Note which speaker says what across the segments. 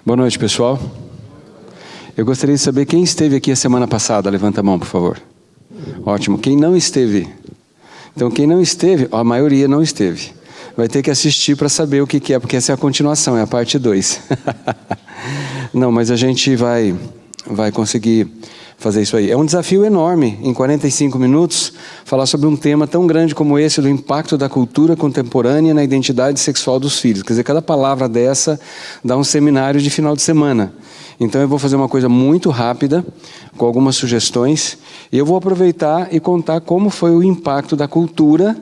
Speaker 1: Boa noite, pessoal. Eu gostaria de saber quem esteve aqui a semana passada. Levanta a mão, por favor. Ótimo. Quem não esteve? Então, quem não esteve, a maioria não esteve. Vai ter que assistir para saber o que é, porque essa é a continuação, é a parte 2. Não, mas a gente vai conseguir fazer isso aí. É um desafio enorme, em 45 minutos, falar sobre um tema tão grande como esse, do impacto da cultura contemporânea na identidade sexual dos filhos. Quer dizer, cada palavra dessa dá um seminário de final de semana. Então eu vou fazer uma coisa muito rápida, com algumas sugestões, e eu vou aproveitar e contar como foi o impacto da cultura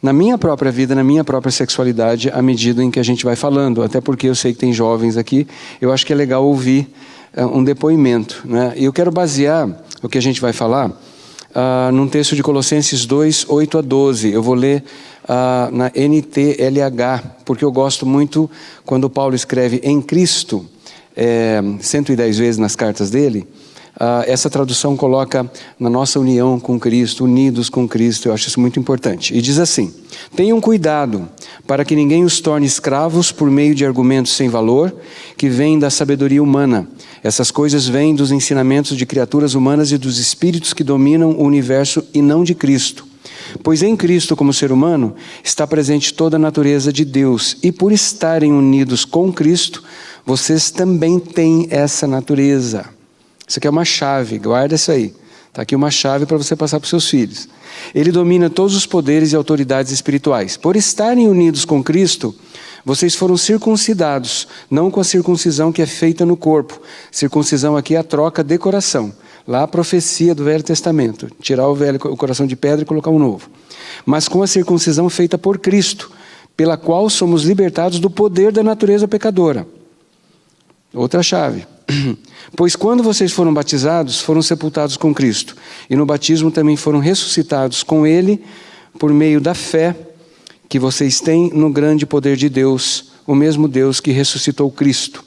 Speaker 1: na minha própria vida, na minha própria sexualidade, à medida em que a gente vai falando. Até porque eu sei que tem jovens aqui, eu acho que é legal ouvir um depoimento, né? E eu quero basear o que a gente vai falar num texto de Colossenses 2, 8 a 12. Eu vou ler na NTLH, porque eu gosto muito quando Paulo escreve em Cristo, 110 vezes nas cartas dele. Essa tradução coloca na nossa união com Cristo, unidos com Cristo. Eu acho isso muito importante. E diz assim: tenham cuidado para que ninguém os torne escravos por meio de argumentos sem valor que vêm da sabedoria humana. Essas coisas vêm dos ensinamentos de criaturas humanas e dos espíritos que dominam o universo e não de Cristo. Pois em Cristo, como ser humano, está presente toda a natureza de Deus. E por estarem unidos com Cristo, vocês também têm essa natureza. Isso aqui é uma chave, guarda isso aí. Está aqui uma chave para você passar para os seus filhos. Ele domina todos os poderes e autoridades espirituais. Por estarem unidos com Cristo, vocês foram circuncidados, não com a circuncisão que é feita no corpo. Circuncisão aqui é a troca de coração. Lá a profecia do Velho Testamento. Tirar o coração de pedra e colocar um novo. Mas com a circuncisão feita por Cristo, pela qual somos libertados do poder da natureza pecadora. Outra chave. Pois quando vocês foram batizados, foram sepultados com Cristo. E no batismo também foram ressuscitados com Ele, por meio da fé que vocês têm no grande poder de Deus, o mesmo Deus que ressuscitou Cristo.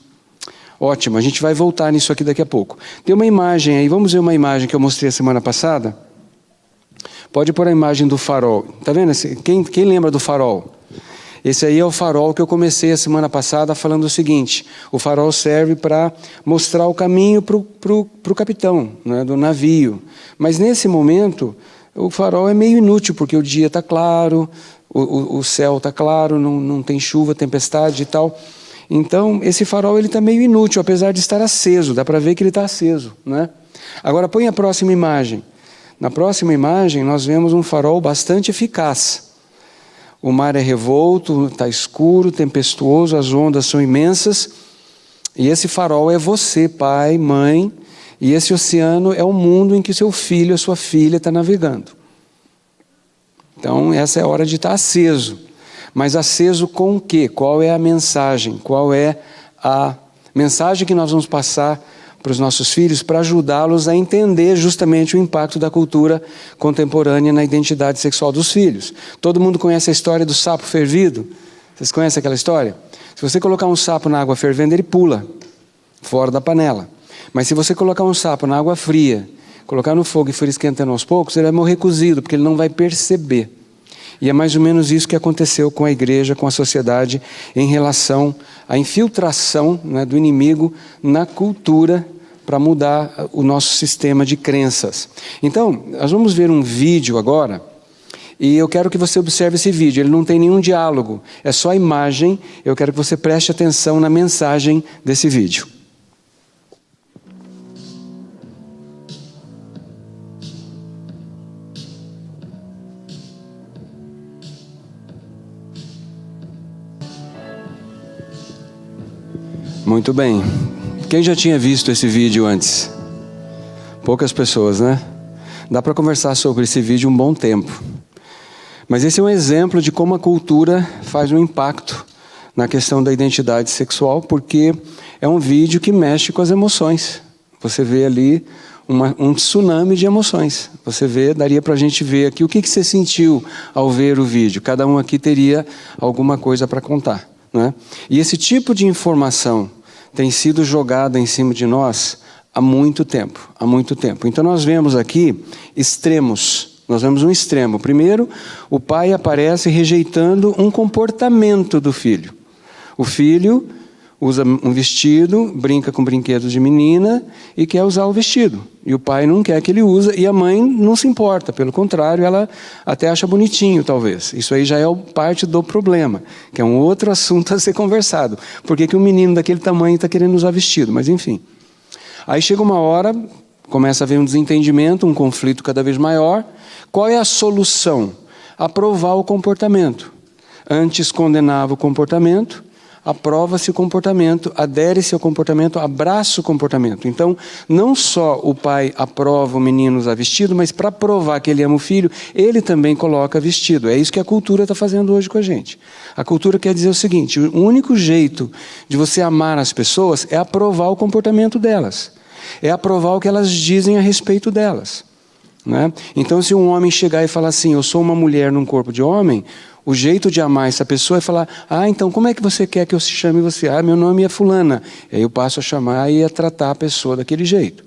Speaker 1: Ótimo, a gente vai voltar nisso aqui daqui a pouco. Tem uma imagem aí, vamos ver uma imagem que eu mostrei a semana passada? Pode pôr a imagem do farol. Está vendo? Quem lembra do farol? Esse aí é o farol que eu comecei a semana passada falando o seguinte: o farol serve para mostrar o caminho para o capitão, né, do navio. Mas nesse momento, o farol é meio inútil, porque o dia está claro, o céu está claro, não tem chuva, tempestade e tal. Então, esse farol está meio inútil, apesar de estar aceso. Dá para ver que ele está aceso, né? Agora, põe a próxima imagem. Na próxima imagem, nós vemos um farol bastante eficaz. O mar é revolto, está escuro, tempestuoso, as ondas são imensas. E esse farol é você, pai, mãe. E esse oceano é o mundo em que seu filho, a sua filha está navegando. Então, essa é a hora de estar aceso. Mas aceso com o quê? Qual é a mensagem? Qual é a mensagem que nós vamos passar para os nossos filhos para ajudá-los a entender justamente o impacto da cultura contemporânea na identidade sexual dos filhos? Todo mundo conhece a história do sapo fervido? Vocês conhecem aquela história? Se você colocar um sapo na água fervendo, ele pula fora da panela. Mas se você colocar um sapo na água fria, colocar no fogo e for esquentando aos poucos, ele vai morrer cozido, porque ele não vai perceber. E é mais ou menos isso que aconteceu com a igreja, com a sociedade, em relação à infiltração, né, do inimigo na cultura para mudar o nosso sistema de crenças. Então, nós vamos ver um vídeo agora, e eu quero que você observe esse vídeo. Ele não tem nenhum diálogo, é só imagem. Eu quero que você preste atenção na mensagem desse vídeo. Muito bem. Quem já tinha visto esse vídeo antes? Poucas pessoas, né? Dá para conversar sobre esse vídeo um bom tempo. Mas esse é um exemplo de como a cultura faz um impacto na questão da identidade sexual, porque é um vídeo que mexe com as emoções. Você vê ali um tsunami de emoções. Você vê, daria para a gente ver aqui o que você sentiu ao ver o vídeo. Cada um aqui teria alguma coisa para contar, né? E esse tipo de informação tem sido jogada em cima de nós há muito tempo, há muito tempo. Então nós vemos aqui extremos, nós vemos um extremo. Primeiro, o pai aparece rejeitando um comportamento do filho. O filho usa um vestido, brinca com brinquedos de menina e quer usar o vestido. E o pai não quer que ele use e a mãe não se importa. Pelo contrário, ela até acha bonitinho, talvez. Isso aí já é parte do problema, que é um outro assunto a ser conversado. Por que um menino daquele tamanho está querendo usar vestido? Mas enfim. Aí chega uma hora, começa a haver um desentendimento, um conflito cada vez maior. Qual é a solução? Aprovar o comportamento. Antes condenava o comportamento, aprova-se o comportamento, adere-se ao comportamento, abraça o comportamento. Então, não só o pai aprova o menino usar vestido, mas para provar que ele ama o filho, ele também coloca vestido. É isso que a cultura está fazendo hoje com a gente. A cultura quer dizer o seguinte: o único jeito de você amar as pessoas é aprovar o comportamento delas. É aprovar o que elas dizem a respeito delas. Né? Então, se um homem chegar e falar assim, eu sou uma mulher num corpo de homem, o jeito de amar essa pessoa é falar, então como é que você quer que eu se chame você? Meu nome é fulana. Aí eu passo a chamar e a tratar a pessoa daquele jeito.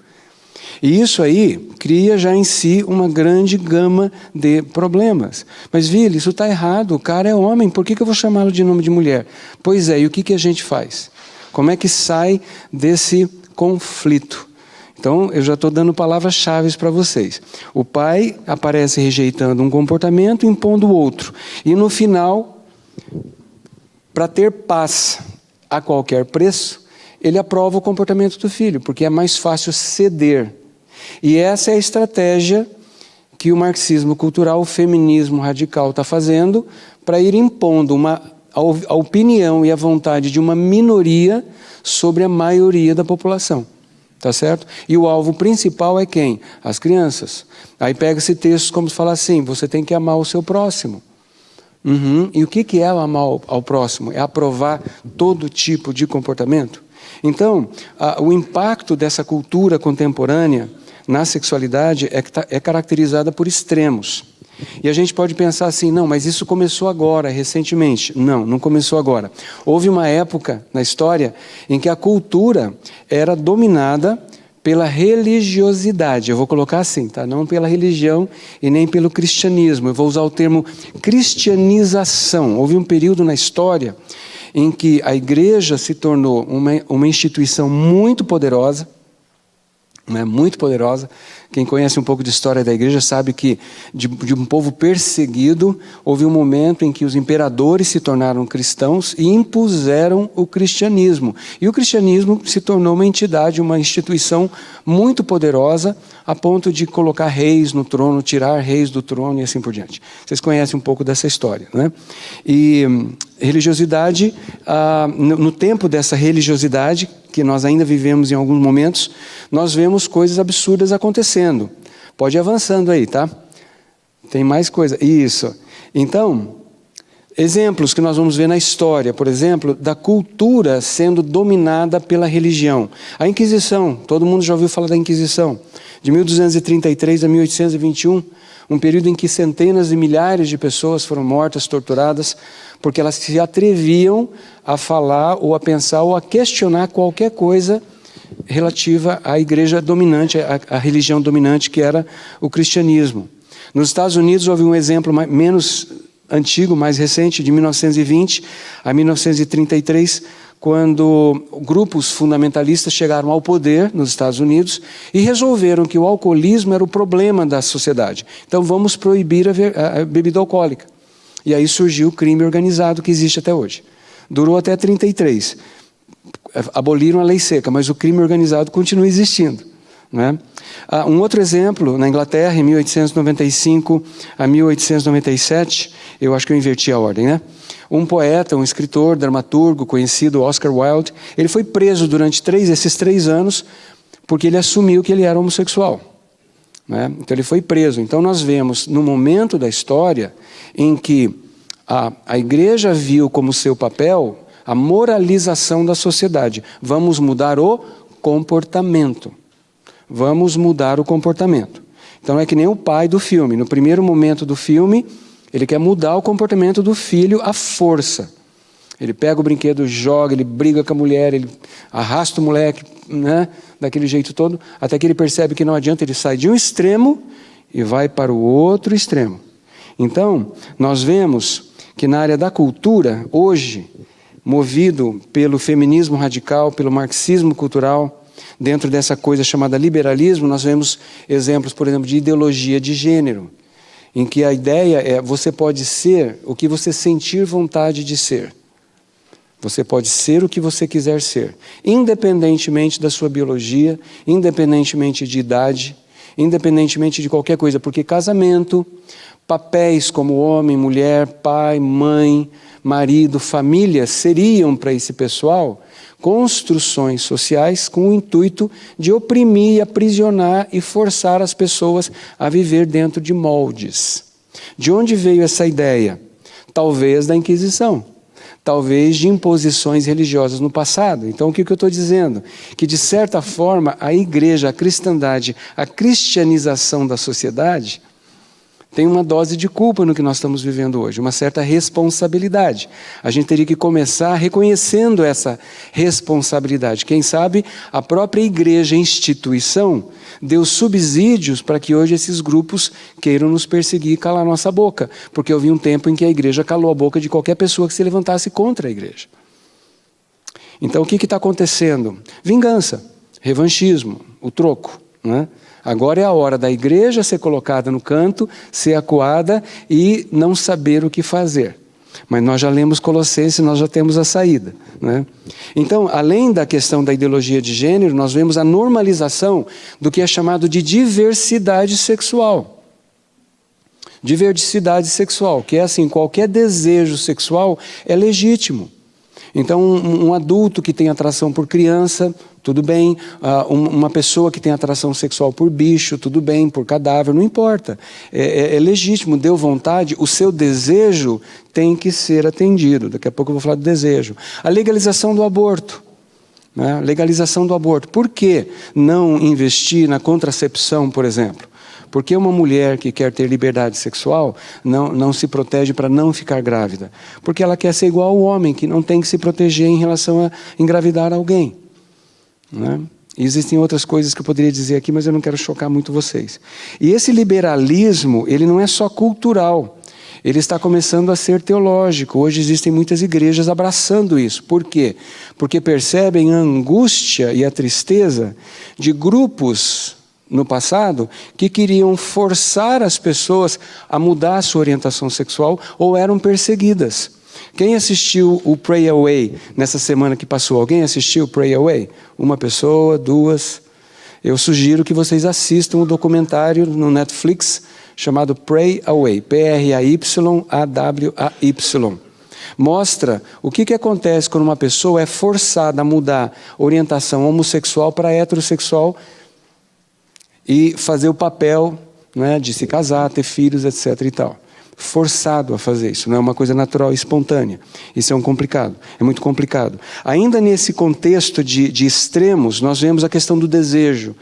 Speaker 1: E isso aí cria já em si uma grande gama de problemas. Mas, Vili, isso está errado, o cara é homem, por que eu vou chamá-lo de nome de mulher? Pois é, e o que a gente faz? Como é que sai desse conflito? Então, eu já estou dando palavras-chave para vocês. O pai aparece rejeitando um comportamento, impondo outro. E no final, para ter paz a qualquer preço, ele aprova o comportamento do filho, porque é mais fácil ceder. E essa é a estratégia que o marxismo cultural, o feminismo radical está fazendo para ir impondo a opinião e a vontade de uma minoria sobre a maioria da população. Tá certo? E o alvo principal é quem? As crianças. Aí pega-se textos como falar assim, você tem que amar o seu próximo. E o que é amar ao próximo? É aprovar todo tipo de comportamento? Então, o impacto dessa cultura contemporânea na sexualidade é caracterizada por extremos. E a gente pode pensar assim, não, mas isso começou agora, recentemente. Não, não começou agora. Houve uma época na história em que a cultura era dominada pela religiosidade. Eu vou colocar assim, tá? Não pela religião e nem pelo cristianismo. Eu vou usar o termo cristianização. Houve um período na história em que a igreja se tornou uma instituição muito poderosa, muito poderosa. Quem conhece um pouco de história da igreja sabe que de um povo perseguido, houve um momento em que os imperadores se tornaram cristãos e impuseram o cristianismo. E o cristianismo se tornou uma entidade, uma instituição muito poderosa, a ponto de colocar reis no trono, tirar reis do trono e assim por diante. Vocês conhecem um pouco dessa história, né? E religiosidade, no tempo dessa religiosidade, que nós ainda vivemos em alguns momentos, nós vemos coisas absurdas acontecendo. Pode ir avançando aí, tá? Tem mais coisa. Isso. Então, exemplos que nós vamos ver na história, por exemplo, da cultura sendo dominada pela religião. A Inquisição, todo mundo já ouviu falar da Inquisição. De 1233 a 1821, um período em que centenas de milhares de pessoas foram mortas, torturadas, porque elas se atreviam a falar ou a pensar ou a questionar qualquer coisa relativa à igreja dominante, à religião dominante que era o cristianismo. Nos Estados Unidos houve um exemplo menos antigo, mais recente, de 1920 a 1933, quando grupos fundamentalistas chegaram ao poder nos Estados Unidos e resolveram que o alcoolismo era o problema da sociedade. Então vamos proibir a bebida alcoólica. E aí surgiu o crime organizado que existe até hoje. Durou até 1933. Aboliram a lei seca, mas o crime organizado continua existindo. Né? Um outro exemplo, na Inglaterra, em 1895 a 1897, eu acho que eu inverti a ordem, né? Um poeta, um escritor, dramaturgo conhecido, Oscar Wilde, ele foi preso durante esses 3 anos porque ele assumiu que ele era homossexual. Né? Então ele foi preso. Então nós vemos, no momento da história, em que a igreja viu como seu papel a moralização da sociedade. Vamos mudar o comportamento. Vamos mudar o comportamento. Então é que nem o pai do filme. No primeiro momento do filme, ele quer mudar o comportamento do filho à força. Ele pega o brinquedo, joga, ele briga com a mulher, ele arrasta o moleque, né, daquele jeito todo, até que ele percebe que não adianta, ele sai de um extremo e vai para o outro extremo. Então, nós vemos que na área da cultura, hoje, movido pelo feminismo radical, pelo marxismo cultural. Dentro dessa coisa chamada liberalismo, nós vemos exemplos, por exemplo, de ideologia de gênero, em que a ideia é: você pode ser o que você sentir vontade de ser. Você pode ser o que você quiser ser, independentemente da sua biologia, independentemente de idade, independentemente de qualquer coisa, porque casamento, papéis como homem, mulher, pai, mãe, marido, família, seriam para esse pessoal construções sociais com o intuito de oprimir, aprisionar e forçar as pessoas a viver dentro de moldes. De onde veio essa ideia? Talvez da Inquisição. Talvez de imposições religiosas no passado. Então, o que eu estou dizendo? Que, de certa forma, a igreja, a cristandade, a cristianização da sociedade tem uma dose de culpa no que nós estamos vivendo hoje, uma certa responsabilidade. A gente teria que começar reconhecendo essa responsabilidade. Quem sabe a própria igreja, instituição, deu subsídios para que hoje esses grupos queiram nos perseguir e calar nossa boca. Porque houve um tempo em que a igreja calou a boca de qualquer pessoa que se levantasse contra a igreja. Então o que está acontecendo? Vingança, revanchismo, o troco, né? Agora é a hora da igreja ser colocada no canto, ser acuada e não saber o que fazer. Mas nós já lemos Colossenses, nós já temos a saída, né? Então, além da questão da ideologia de gênero, nós vemos a normalização do que é chamado de diversidade sexual. Diversidade sexual, que é assim: qualquer desejo sexual é legítimo. Então, um adulto que tem atração por criança, tudo bem. Uma pessoa que tem atração sexual por bicho, tudo bem. Por cadáver, não importa. É legítimo, deu vontade, o seu desejo tem que ser atendido. Daqui a pouco eu vou falar do desejo. A legalização do aborto. Né? Legalização do aborto. Por que não investir na contracepção, por exemplo? Porque uma mulher que quer ter liberdade sexual não se protege para não ficar grávida. Porque ela quer ser igual ao homem, que não tem que se proteger em relação a engravidar alguém. Né? E existem outras coisas que eu poderia dizer aqui, mas eu não quero chocar muito vocês. E esse liberalismo, ele não é só cultural. Ele está começando a ser teológico. Hoje existem muitas igrejas abraçando isso. Por quê? Porque percebem a angústia e a tristeza de grupos no passado, que queriam forçar as pessoas a mudar a sua orientação sexual ou eram perseguidas. Quem assistiu o Pray Away nessa semana que passou? Alguém assistiu o Pray Away? Uma pessoa, duas? Eu sugiro que vocês assistam o documentário no Netflix chamado Pray Away, P-R-A-Y-A-W-A-Y. Mostra o que acontece quando uma pessoa é forçada a mudar orientação homossexual para heterossexual e fazer o papel, né, de se casar, ter filhos, etc. e tal. Forçado a fazer isso, não é uma coisa natural e espontânea. Isso é é muito complicado. Ainda nesse contexto de extremos, nós vemos a questão do desejo.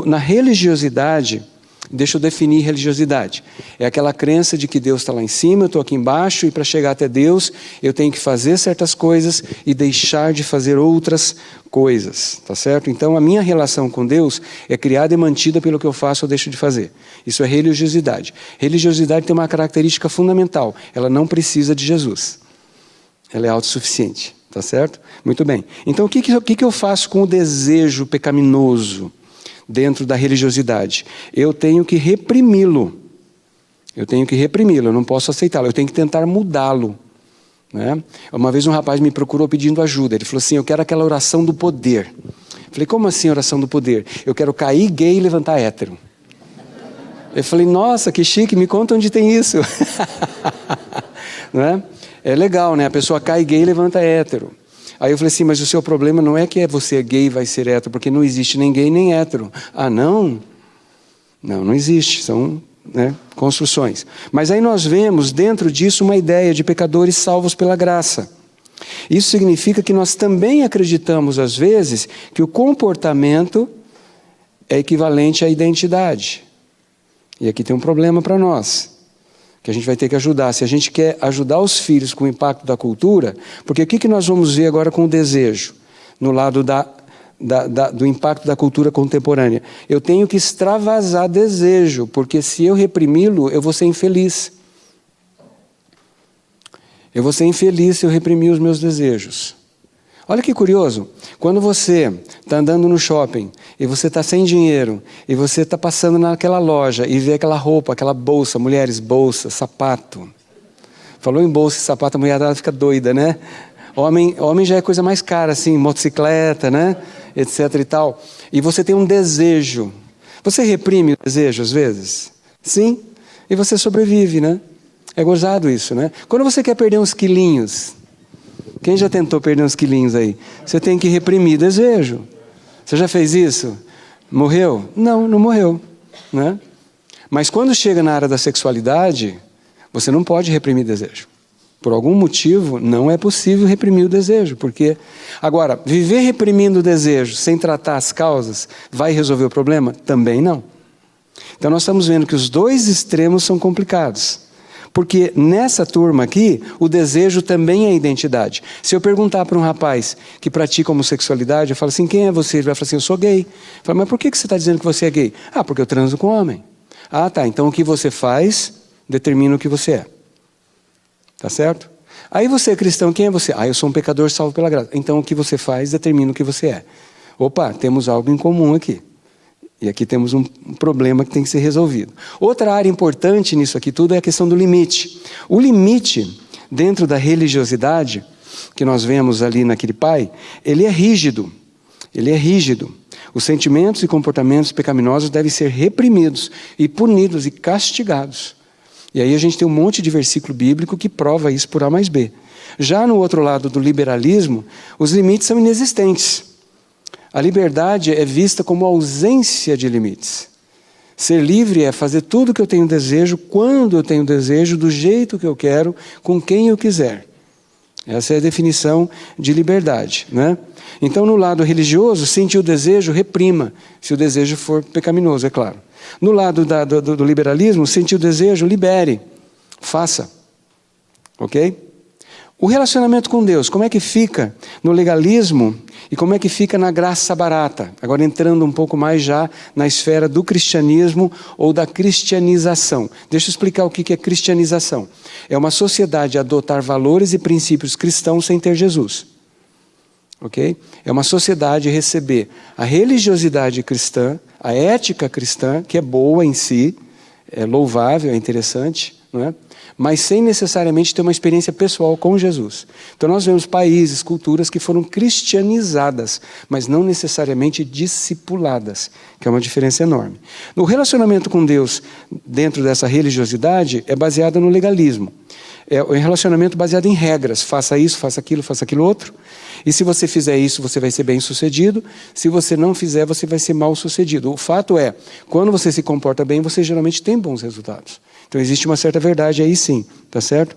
Speaker 1: Na religiosidade, deixa eu definir religiosidade. É aquela crença de que Deus está lá em cima, eu estou aqui embaixo, e para chegar até Deus, eu tenho que fazer certas coisas e deixar de fazer outras coisas, tá certo? Então, a minha relação com Deus é criada e mantida pelo que eu faço ou deixo de fazer. Isso é religiosidade. Religiosidade tem uma característica fundamental: ela não precisa de Jesus. Ela é autossuficiente, tá certo? Muito bem. Então, o que eu faço com o desejo pecaminoso dentro da religiosidade? Eu tenho que reprimi-lo. Eu não posso aceitá-lo, eu tenho que tentar mudá-lo. Né? Uma vez um rapaz me procurou pedindo ajuda. Ele falou assim: eu quero aquela oração do poder. Eu falei: como assim oração do poder? Eu quero cair gay e levantar hétero. Eu falei: nossa, que chique, me conta onde tem isso. Né? É legal, né? A pessoa cai gay e levanta hétero. Aí eu falei assim: mas o seu problema não é que você é gay e vai ser hétero, porque não existe nem gay nem hétero. Ah, não? Não existe, são, né, construções. Mas aí nós vemos dentro disso uma ideia de pecadores salvos pela graça. Isso significa que nós também acreditamos às vezes que o comportamento é equivalente à identidade. E aqui tem um problema para nós, que a gente vai ter que ajudar. Se a gente quer ajudar os filhos com o impacto da cultura, porque o que nós vamos ver agora com o desejo, no lado do impacto da cultura contemporânea? Eu tenho que extravasar desejo, porque se eu reprimi-lo, eu vou ser infeliz. Eu vou ser infeliz se eu reprimir os meus desejos. Olha que curioso, quando você está andando no shopping e você está sem dinheiro e você está passando naquela loja e vê aquela roupa, aquela bolsa, mulheres, bolsa, sapato. Falou em bolsa e sapato, a mulherada fica doida, né? Homem já é coisa mais cara, assim, motocicleta, né? Etc e tal. E você tem um desejo. Você reprime o desejo às vezes? Sim. E você sobrevive, né? É gozado isso, né? Quando você quer perder uns quilinhos, quem já tentou perder uns quilinhos aí? Você tem que reprimir desejo. Você já fez isso? Morreu? Não, não morreu, né? Mas quando chega na área da sexualidade, você não pode reprimir desejo. Por algum motivo, não é possível reprimir o desejo. Porque, agora, viver reprimindo o desejo sem tratar as causas, vai resolver o problema? Também não. Então nós estamos vendo que os dois extremos são complicados. Porque nessa turma aqui, o desejo também é identidade. Se eu perguntar para um rapaz que pratica homossexualidade, eu falo assim, quem é você? Ele vai falar assim, eu sou gay. Eu falo, mas por que você está dizendo que você é gay? Ah, porque eu transo com homem. Ah, tá, então o que você faz determina o que você é. Tá certo? Aí você é cristão, quem é você? Ah, eu sou um pecador salvo pela graça. Então o que você faz determina o que você é. Opa, temos algo em comum aqui. E aqui temos um problema que tem que ser resolvido. Outra área importante nisso aqui tudo é a questão do limite. O limite, dentro da religiosidade, que nós vemos ali naquele pai, ele é rígido. Ele é rígido. Os sentimentos e comportamentos pecaminosos devem ser reprimidos e punidos e castigados. E aí a gente tem um monte de versículo bíblico que prova isso por A mais B. Já no outro lado do liberalismo, os limites são inexistentes. A liberdade é vista como ausência de limites. Ser livre é fazer tudo o que eu tenho desejo, quando eu tenho desejo, do jeito que eu quero, com quem eu quiser. Essa é a definição de liberdade, né? Então, no lado religioso, sentir o desejo, reprima, se o desejo for pecaminoso, é claro. No lado do liberalismo, sentir o desejo, libere, faça. Ok? O relacionamento com Deus, como é que fica no legalismo e como é que fica na graça barata? Agora entrando um pouco mais já na esfera do cristianismo ou da cristianização. Deixa eu explicar o que é cristianização. É uma sociedade adotar valores e princípios cristãos sem ter Jesus. Ok? É uma sociedade receber a religiosidade cristã, a ética cristã, que é boa em si, é louvável, é interessante, não é? Mas sem necessariamente ter uma experiência pessoal com Jesus. Então nós vemos países, culturas que foram cristianizadas, mas não necessariamente discipuladas, que é uma diferença enorme. O relacionamento com Deus dentro dessa religiosidade é baseado no legalismo. É um relacionamento baseado em regras, faça isso, faça aquilo outro. E se você fizer isso, você vai ser bem sucedido. Se você não fizer, você vai ser mal sucedido. O fato é, quando você se comporta bem, você geralmente tem bons resultados. Então existe uma certa verdade aí sim, tá certo?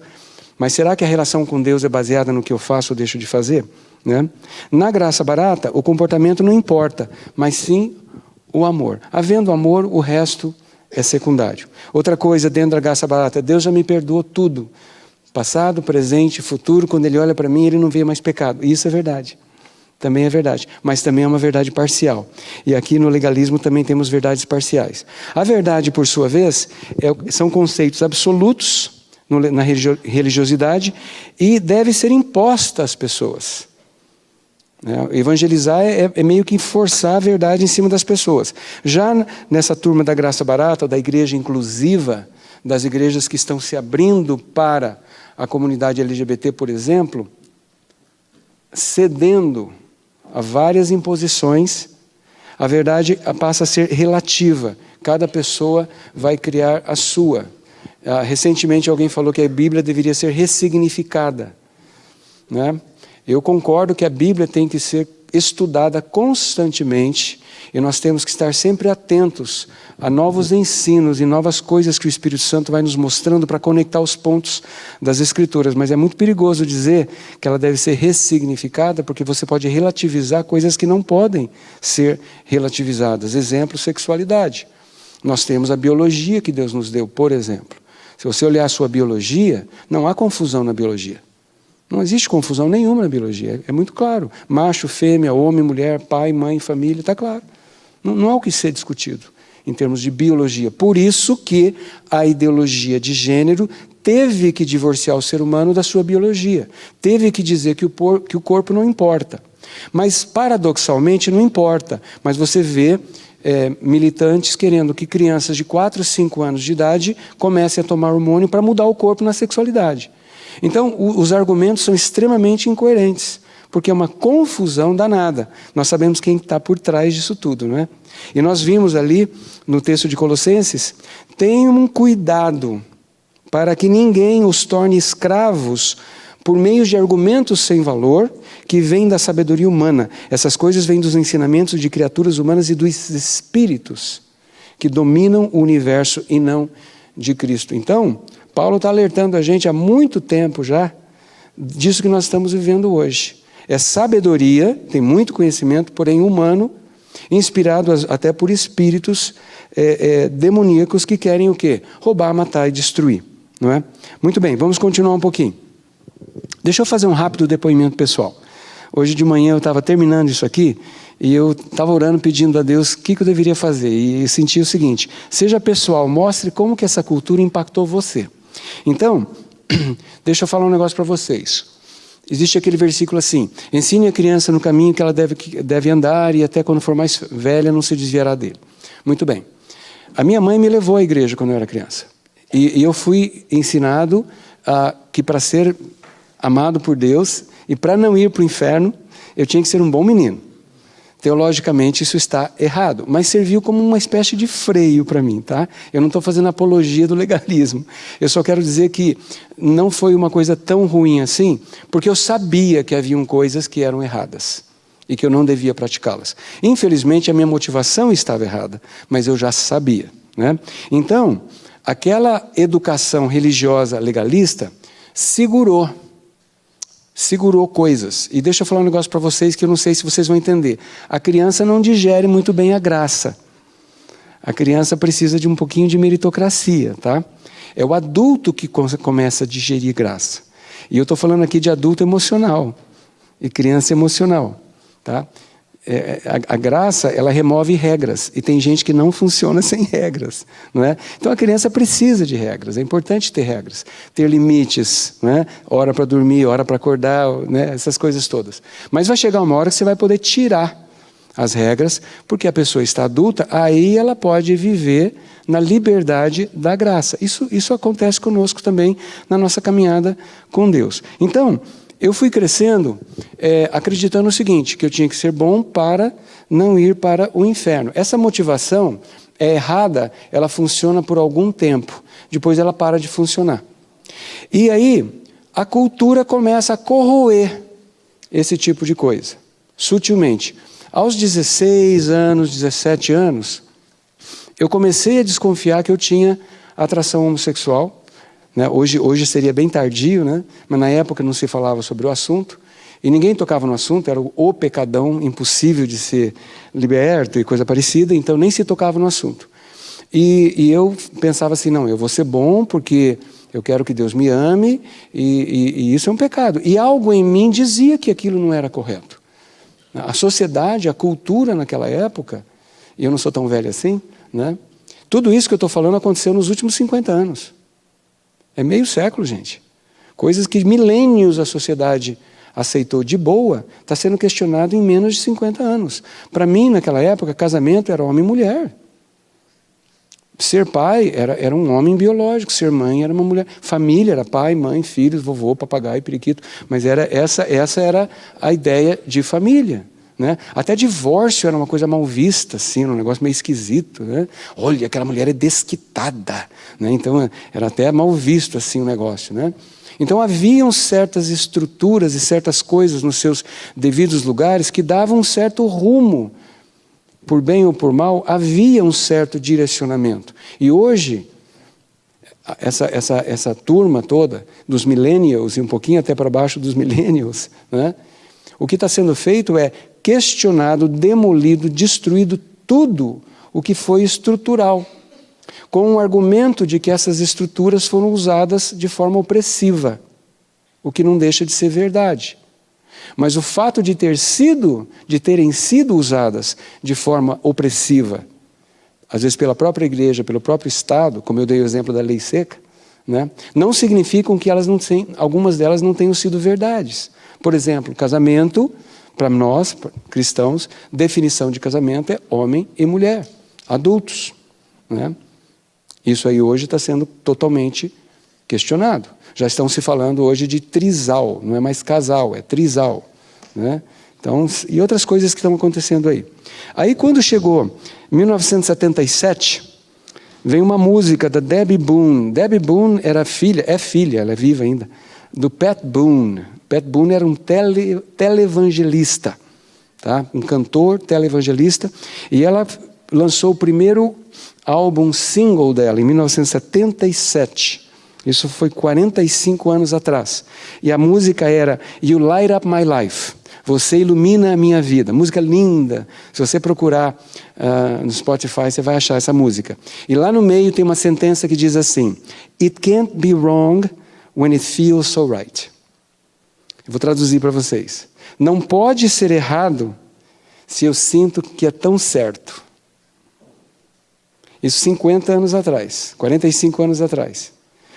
Speaker 1: Mas será que a relação com Deus é baseada no que eu faço ou deixo de fazer? Né? Na graça barata, o comportamento não importa, mas sim o amor. Havendo amor, o resto é secundário. Outra coisa dentro da graça barata, Deus já me perdoou tudo. Passado, presente, futuro, quando Ele olha para mim, Ele não vê mais pecado. Isso é verdade. Também é verdade. Mas também é uma verdade parcial. E aqui no legalismo também temos verdades parciais. A verdade, por sua vez, são conceitos absolutos na religiosidade e deve ser imposta às pessoas. Evangelizar é meio que forçar a verdade em cima das pessoas. Já nessa turma da graça barata, da igreja inclusiva, das igrejas que estão se abrindo para a comunidade LGBT, por exemplo, cedendo a várias imposições, a verdade passa a ser relativa. Cada pessoa vai criar a sua. Recentemente alguém falou que a Bíblia deveria ser ressignificada, né? Eu concordo que a Bíblia tem que ser estudada constantemente e nós temos que estar sempre atentos a novos ensinos e novas coisas que o Espírito Santo vai nos mostrando para conectar os pontos das Escrituras. Mas é muito perigoso dizer que ela deve ser ressignificada, porque você pode relativizar coisas que não podem ser relativizadas. Exemplo, sexualidade. Nós temos a biologia que Deus nos deu, por exemplo. Se você olhar a sua biologia, não há confusão na biologia. Não existe confusão nenhuma na biologia, é muito claro. Macho, fêmea, homem, mulher, pai, mãe, família, está claro. Não há o que ser discutido em termos de biologia. Por isso que a ideologia de gênero teve que divorciar o ser humano da sua biologia. Teve que dizer que o corpo não importa. Mas, paradoxalmente, não importa. Mas você vê militantes querendo que crianças de 4, 5 anos de idade comecem a tomar hormônio para mudar o corpo na sexualidade. Então, os argumentos são extremamente incoerentes, porque é uma confusão danada. Nós sabemos quem está por trás disso tudo, não é? E nós vimos ali, no texto de Colossenses, tenham cuidado para que ninguém os torne escravos por meio de argumentos sem valor que vêm da sabedoria humana. Essas coisas vêm dos ensinamentos de criaturas humanas e dos espíritos que dominam o universo e não de Cristo. Então, Paulo está alertando a gente há muito tempo já disso que nós estamos vivendo hoje. É sabedoria, tem muito conhecimento, porém humano, inspirado até por espíritos demoníacos que querem o quê? Roubar, matar e destruir. Não é? Muito bem, vamos continuar um pouquinho. Deixa eu fazer um rápido depoimento pessoal. Hoje de manhã eu estava terminando isso aqui e eu estava orando pedindo a Deus o que eu deveria fazer. E senti o seguinte: seja pessoal, mostre como que essa cultura impactou você. Então, deixa eu falar um negócio para vocês. Existe aquele versículo assim: ensine a criança no caminho que ela deve andar e até quando for mais velha não se desviará dele. Muito bem. A minha mãe me levou à igreja quando eu era criança. E eu fui ensinado que para ser amado por Deus e para não ir para o inferno, eu tinha que ser um bom menino. Teologicamente isso está errado, mas serviu como uma espécie de freio para mim, tá? Eu não estou fazendo apologia do legalismo. Eu só quero dizer que não foi uma coisa tão ruim assim, porque eu sabia que haviam coisas que eram erradas e que eu não devia praticá-las. Infelizmente a minha motivação estava errada, mas eu já sabia, né? Então, aquela educação religiosa legalista segurou coisas. E deixa eu falar um negócio para vocês que eu não sei se vocês vão entender. A criança não digere muito bem a graça. A criança precisa de um pouquinho de meritocracia, tá? É o adulto que começa a digerir graça. E eu estou falando aqui de adulto emocional e criança emocional, tá? A graça, ela remove regras, e tem gente que não funciona sem regras, não é? Então a criança precisa de regras, é importante ter regras, ter limites, não é? Hora para dormir, hora para acordar, né? Essas coisas todas. Mas vai chegar uma hora que você vai poder tirar as regras, porque a pessoa está adulta, aí ela pode viver na liberdade da graça. Isso acontece conosco também na nossa caminhada com Deus. Então, eu fui crescendo acreditando o seguinte, que eu tinha que ser bom para não ir para o inferno. Essa motivação é errada, ela funciona por algum tempo, depois ela para de funcionar. E aí, a cultura começa a corroer esse tipo de coisa, sutilmente. Aos 16 anos, 17 anos, eu comecei a desconfiar que eu tinha atração homossexual. Né? Hoje seria bem tardio, né? Mas na época não se falava sobre o assunto, e ninguém tocava no assunto, era o pecadão impossível de ser liberto e coisa parecida, então nem se tocava no assunto. E eu pensava assim, não, eu vou ser bom porque eu quero que Deus me ame, e isso é um pecado. E algo em mim dizia que aquilo não era correto. A sociedade, a cultura naquela época, e eu não sou tão velho assim, né? Tudo isso que eu estou falando aconteceu nos últimos 50 anos. É meio século, gente. Coisas que milênios a sociedade aceitou de boa, está sendo questionado em menos de 50 anos. Para mim, naquela época, casamento era homem e mulher. Ser pai era um homem biológico, ser mãe era uma mulher. Família era pai, mãe, filhos, vovô, papagaio, periquito. Mas essa era a ideia de família. Né? Até divórcio era uma coisa mal vista, assim, um negócio meio esquisito. Né? Olha, aquela mulher é desquitada. Né? Então, era até mal visto assim, o negócio. Né? Então, haviam certas estruturas e certas coisas nos seus devidos lugares que davam um certo rumo. Por bem ou por mal, havia um certo direcionamento. E hoje, essa turma toda, dos millennials, e um pouquinho até para baixo dos millennials, né? O que está sendo feito é questionado, demolido, destruído tudo o que foi estrutural, com o argumento de que essas estruturas foram usadas de forma opressiva, o que não deixa de ser verdade. Mas o fato de terem sido usadas de forma opressiva, às vezes pela própria igreja, pelo próprio Estado, como eu dei o exemplo da lei seca, né? Não significam que algumas delas não tenham sido verdades. Por exemplo, casamento, para nós, cristãos, definição de casamento é homem e mulher, adultos, né? Isso aí hoje está sendo totalmente questionado. Já estão se falando hoje de trisal, não é mais casal, é trisal, né? Então, e outras coisas que estão acontecendo aí. Aí quando chegou 1977, veio uma música da Debbie Boone. Debbie Boone era filha, ela é viva ainda, do Pat Boone. Pat Boone era um televangelista, tá? Um cantor televangelista, e ela lançou o primeiro álbum single dela em 1977. Isso foi 45 anos atrás. E a música era You Light Up My Life. Você ilumina a minha vida. Música linda. Se você procurar no Spotify, você vai achar essa música. E lá no meio tem uma sentença que diz assim: It can't be wrong when it feels so right. Eu vou traduzir para vocês. Não pode ser errado se eu sinto que é tão certo. Isso 50 anos atrás, 45 anos atrás.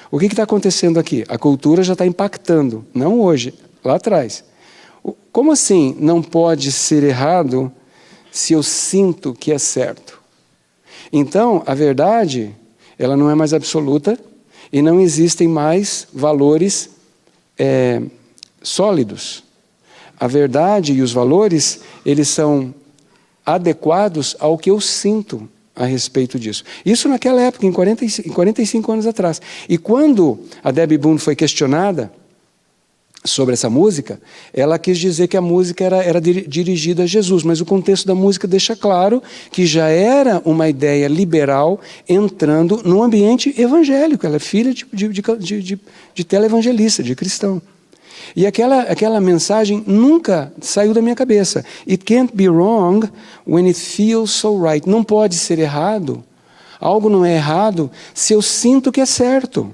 Speaker 1: O que está acontecendo aqui? A cultura já está impactando, não hoje, lá atrás. Como assim não pode ser errado se eu sinto que é certo? Então, a verdade, ela não é mais absoluta e não existem mais valores sólidos. A verdade e os valores, eles são adequados ao que eu sinto a respeito disso. Isso naquela época, em 45 anos atrás. E quando a Debbie Boone foi questionada sobre essa música, ela quis dizer que a música era dirigida a Jesus, mas o contexto da música deixa claro que já era uma ideia liberal entrando no ambiente evangélico. Ela é filha de televangelista, de cristão. E aquela mensagem nunca saiu da minha cabeça. It can't be wrong when it feels so right. Não pode ser errado. Algo não é errado se eu sinto que é certo.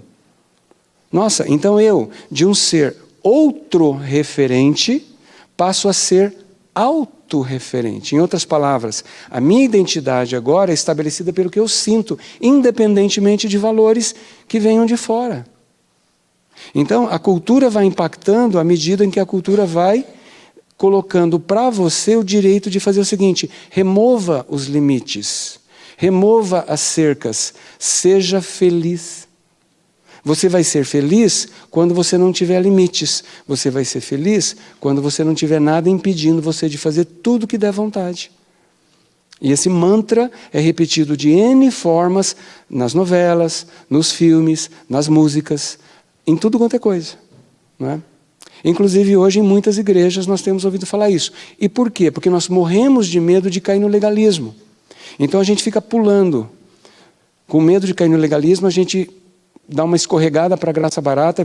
Speaker 1: Nossa, então eu, de um ser outro referente, passo a ser autorreferente. Em outras palavras, a minha identidade agora é estabelecida pelo que eu sinto, independentemente de valores que venham de fora. Então, a cultura vai impactando à medida em que a cultura vai colocando para você o direito de fazer o seguinte: remova os limites, remova as cercas, seja feliz. Você vai ser feliz quando você não tiver limites. Você vai ser feliz quando você não tiver nada impedindo você de fazer tudo que der vontade. E esse mantra é repetido de N formas nas novelas, nos filmes, nas músicas, em tudo quanto é coisa, não é? Inclusive hoje em muitas igrejas nós temos ouvido falar isso. E por quê? Porque nós morremos de medo de cair no legalismo. Então a gente fica pulando. Com medo de cair no legalismo, a gente dá uma escorregada para a graça barata,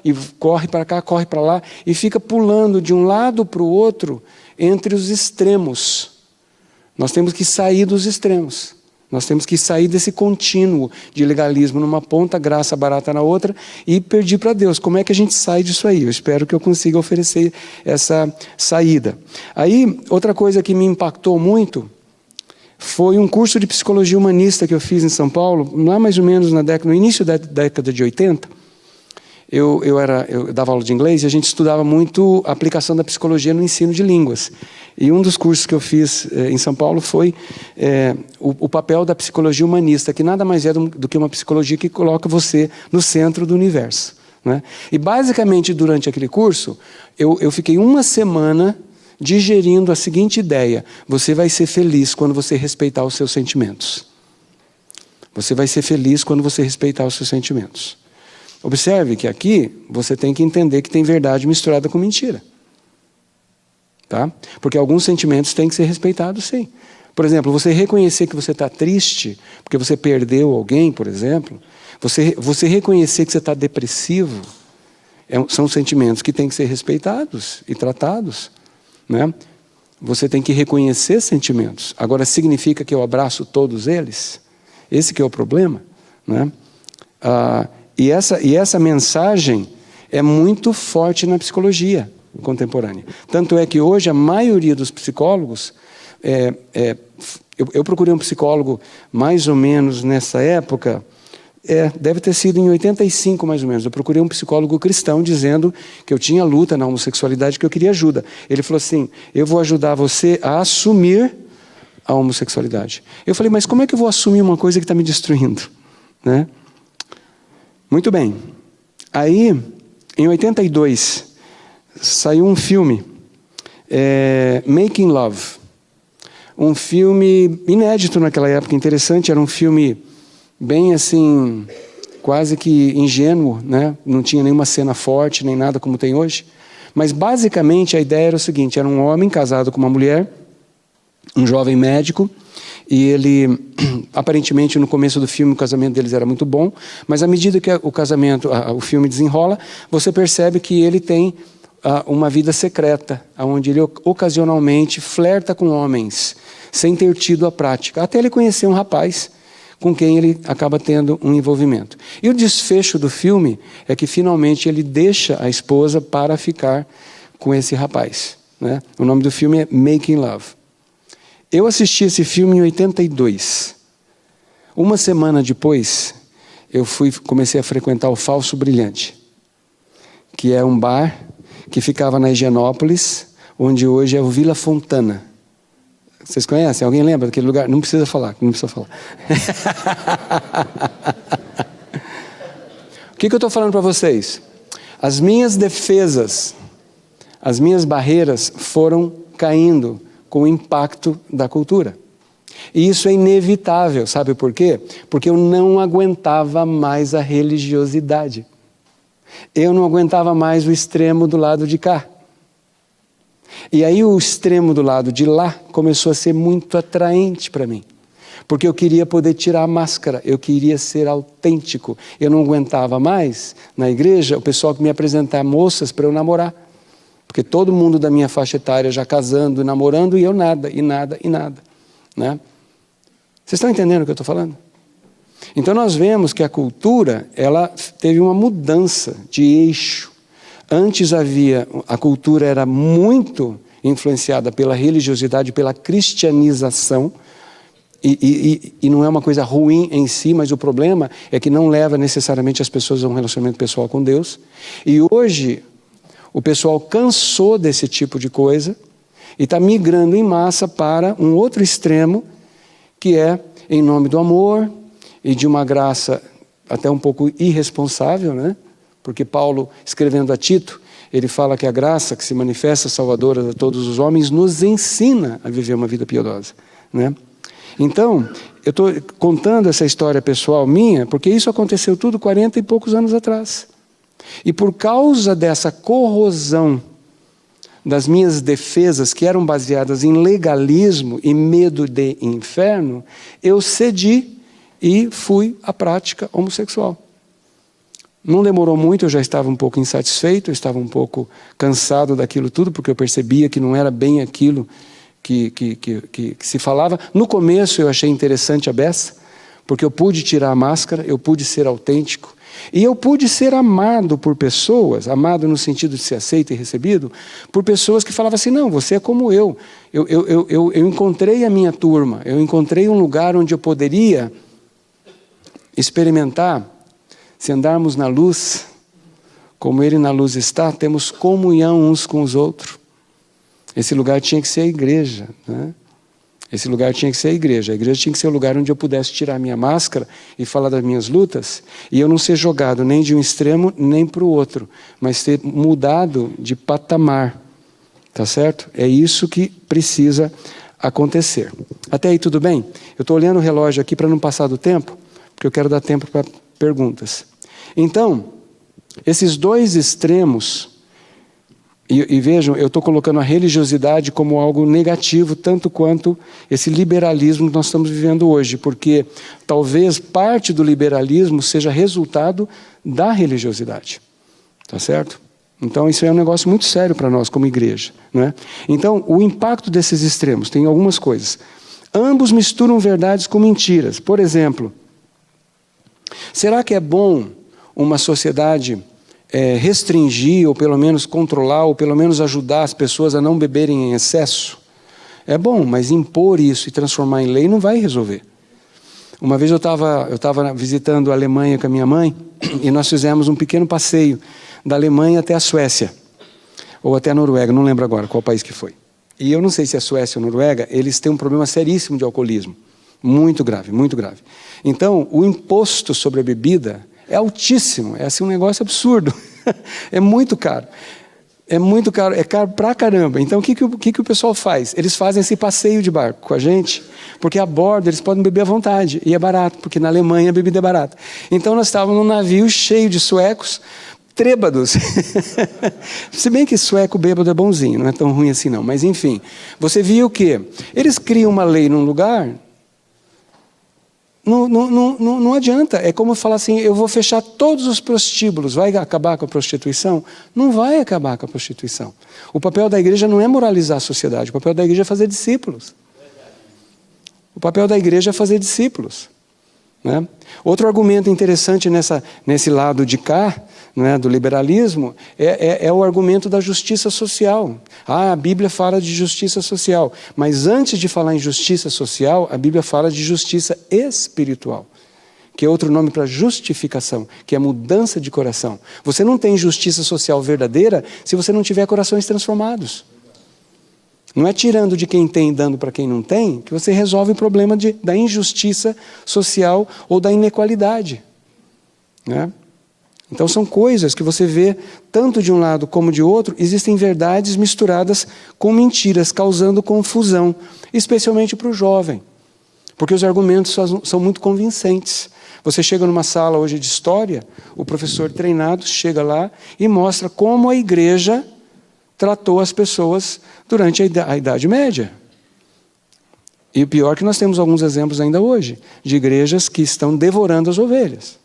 Speaker 1: e corre para cá, corre para lá, e fica pulando de um lado para o outro entre os extremos. Nós temos que sair dos extremos. Nós temos que sair desse contínuo de legalismo numa ponta, graça barata na outra, e pedir para Deus, como é que a gente sai disso aí? Eu espero que eu consiga oferecer essa saída. Aí, outra coisa que me impactou muito foi um curso de psicologia humanista que eu fiz em São Paulo, lá mais ou menos no início da década de 80. Eu dava aula de inglês e a gente estudava muito a aplicação da psicologia no ensino de línguas. E um dos cursos que eu fiz em São Paulo foi o papel da psicologia humanista, que nada mais é do que uma psicologia que coloca você no centro do universo, né? E basicamente durante aquele curso, eu fiquei uma semana digerindo a seguinte ideia: você vai ser feliz quando você respeitar os seus sentimentos. Você vai ser feliz quando você respeitar os seus sentimentos. Observe que aqui você tem que entender que tem verdade misturada com mentira. Tá? Porque alguns sentimentos têm que ser respeitados, sim. Por exemplo, você reconhecer que você está triste porque você perdeu alguém, por exemplo. Você reconhecer que você está depressivo, são sentimentos que têm que ser respeitados e tratados, né? Você tem que reconhecer sentimentos. Agora, significa que eu abraço todos eles? Esse que é o problema, né? E essa mensagem é muito forte na psicologia contemporânea. Tanto é que hoje a maioria dos psicólogos... eu procurei um psicólogo mais ou menos nessa época, deve ter sido em 85 mais ou menos. Eu procurei um psicólogo cristão dizendo que eu tinha luta na homossexualidade, que eu queria ajuda. Ele falou assim: eu vou ajudar você a assumir a homossexualidade. Eu falei: mas como é que eu vou assumir uma coisa que está me destruindo? Né? Muito bem. Aí, em 82, saiu um filme, Making Love. Um filme inédito naquela época, interessante. Era um filme bem assim, quase que ingênuo, né? Não tinha nenhuma cena forte, nem nada como tem hoje. Mas basicamente a ideia era o seguinte: era um homem casado com uma mulher, um jovem médico, e ele, aparentemente no começo do filme o casamento deles era muito bom, mas à medida que o filme desenrola, você percebe que ele tem uma vida secreta, onde ele ocasionalmente flerta com homens, sem ter tido a prática, até ele conhecer um rapaz com quem ele acaba tendo um envolvimento. E o desfecho do filme é que finalmente ele deixa a esposa para ficar com esse rapaz. Né? O nome do filme é Making Love. Eu assisti esse filme em 82. Uma semana depois, eu comecei a frequentar o Falso Brilhante, que é um bar que ficava na Higienópolis, onde hoje é o Vila Fontana. Vocês conhecem? Alguém lembra daquele lugar? Não precisa falar, não precisa falar. O que eu estou falando para vocês? As minhas defesas, as minhas barreiras foram caindo com o impacto da cultura. E isso é inevitável, sabe por quê? Porque eu não aguentava mais a religiosidade. Eu não aguentava mais o extremo do lado de cá. E aí o extremo do lado de lá começou a ser muito atraente para mim. Porque eu queria poder tirar a máscara, eu queria ser autêntico. Eu não aguentava mais, na igreja, o pessoal que me apresentar moças para eu namorar. Porque todo mundo da minha faixa etária já casando e namorando, e eu nada, e nada, e nada. Né? Vocês estão entendendo o que eu estou falando? Então nós vemos que a cultura, ela teve uma mudança de eixo. Antes a cultura era muito influenciada pela religiosidade, pela cristianização, e não é uma coisa ruim em si, mas o problema é que não leva necessariamente as pessoas a um relacionamento pessoal com Deus. E hoje o pessoal cansou desse tipo de coisa e está migrando em massa para um outro extremo, que é em nome do amor e de uma graça até um pouco irresponsável, né? Porque Paulo, escrevendo a Tito, ele fala que a graça que se manifesta salvadora a todos os homens nos ensina a viver uma vida piedosa, né? Então, eu estou contando essa história pessoal minha, porque isso aconteceu tudo 40 e poucos anos atrás. E por causa dessa corrosão das minhas defesas, que eram baseadas em legalismo e medo de inferno, eu cedi e fui à prática homossexual. Não demorou muito, eu já estava um pouco insatisfeito, eu estava um pouco cansado daquilo tudo, porque eu percebia que não era bem aquilo que se falava. No começo eu achei interessante a beça, porque eu pude tirar a máscara, eu pude ser autêntico, e eu pude ser amado por pessoas, amado no sentido de ser aceito e recebido, por pessoas que falavam assim: não, você é como eu encontrei a minha turma, eu encontrei um lugar onde eu poderia experimentar. Se andarmos na luz, como Ele na luz está, temos comunhão uns com os outros. Esse lugar tinha que ser a igreja, né? Esse lugar tinha que ser a igreja. A igreja tinha que ser o lugar onde eu pudesse tirar a minha máscara e falar das minhas lutas, e eu não ser jogado nem de um extremo nem para o outro, mas ter mudado de patamar. Tá certo? É isso que precisa acontecer. Até aí tudo bem? Eu estou olhando o relógio aqui para não passar do tempo, porque eu quero dar tempo para perguntas. Então, esses dois extremos, e vejam, eu estou colocando a religiosidade como algo negativo, tanto quanto esse liberalismo que nós estamos vivendo hoje, porque talvez parte do liberalismo seja resultado da religiosidade. Tá certo? Então isso é um negócio muito sério para nós como igreja, né? Então o impacto desses extremos tem algumas coisas. Ambos misturam verdades com mentiras. Por exemplo, será que é bom uma sociedade restringir, ou pelo menos controlar, ou pelo menos ajudar as pessoas a não beberem em excesso? É bom, mas impor isso e transformar em lei não vai resolver. Uma vez eu estava visitando a Alemanha com a minha mãe e nós fizemos um pequeno passeio da Alemanha até a Suécia, ou até a Noruega, não lembro agora qual país que foi. E eu não sei se é Suécia ou Noruega, eles têm um problema seríssimo de alcoolismo. Muito grave, muito grave. Então, o imposto sobre a bebida é altíssimo, é assim um negócio absurdo. É muito caro. É muito caro, é caro pra caramba. Então, o que o pessoal faz? Eles fazem esse passeio de barco com a gente, porque a bordo eles podem beber à vontade, e é barato, porque na Alemanha a bebida é barata. Então, nós estávamos num navio cheio de suecos, trêbados. Se bem que sueco bêbado é bonzinho, não é tão ruim assim não. Mas, enfim, você via o quê? Eles criam uma lei num lugar... Não adianta, é como falar assim, eu vou fechar todos os prostíbulos, vai acabar com a prostituição? Não vai acabar com a prostituição. O papel da igreja não é moralizar a sociedade, o papel da igreja é fazer discípulos. O papel da igreja é fazer discípulos. Né? Outro argumento interessante nesse lado de cá, né, do liberalismo, é o argumento da justiça social. A Bíblia fala de justiça social, mas antes de falar em justiça social, a Bíblia fala de justiça espiritual, que é outro nome para justificação, que é mudança de coração. Você não tem justiça social verdadeira se você não tiver corações transformados. Não é tirando de quem tem e dando para quem não tem que você resolve o problema da injustiça social ou da inequalidade. Né? Então são coisas que você vê, tanto de um lado como de outro, existem verdades misturadas com mentiras, causando confusão, especialmente para o jovem, porque os argumentos são muito convincentes. Você chega numa sala hoje de história, o professor treinado chega lá e mostra como a igreja tratou as pessoas durante a Idade Média. E o pior é que nós temos alguns exemplos ainda hoje, de igrejas que estão devorando as ovelhas.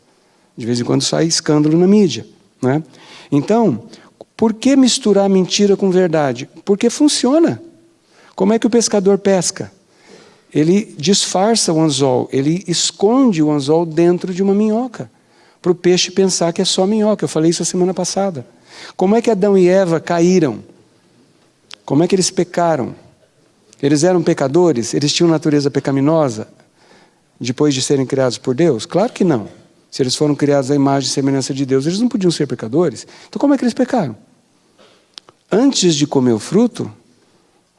Speaker 1: De vez em quando sai escândalo na mídia. Né? Então, por que misturar mentira com verdade? Porque funciona. Como é que o pescador pesca? Ele disfarça o anzol, ele esconde o anzol dentro de uma minhoca, para o peixe pensar que é só minhoca. Eu falei isso a semana passada. Como é que Adão e Eva caíram? Como é que eles pecaram? Eles eram pecadores? Eles tinham natureza pecaminosa depois de serem criados por Deus? Claro que não. Se eles foram criados à imagem e semelhança de Deus, eles não podiam ser pecadores. Então como é que eles pecaram? Antes de comer o fruto,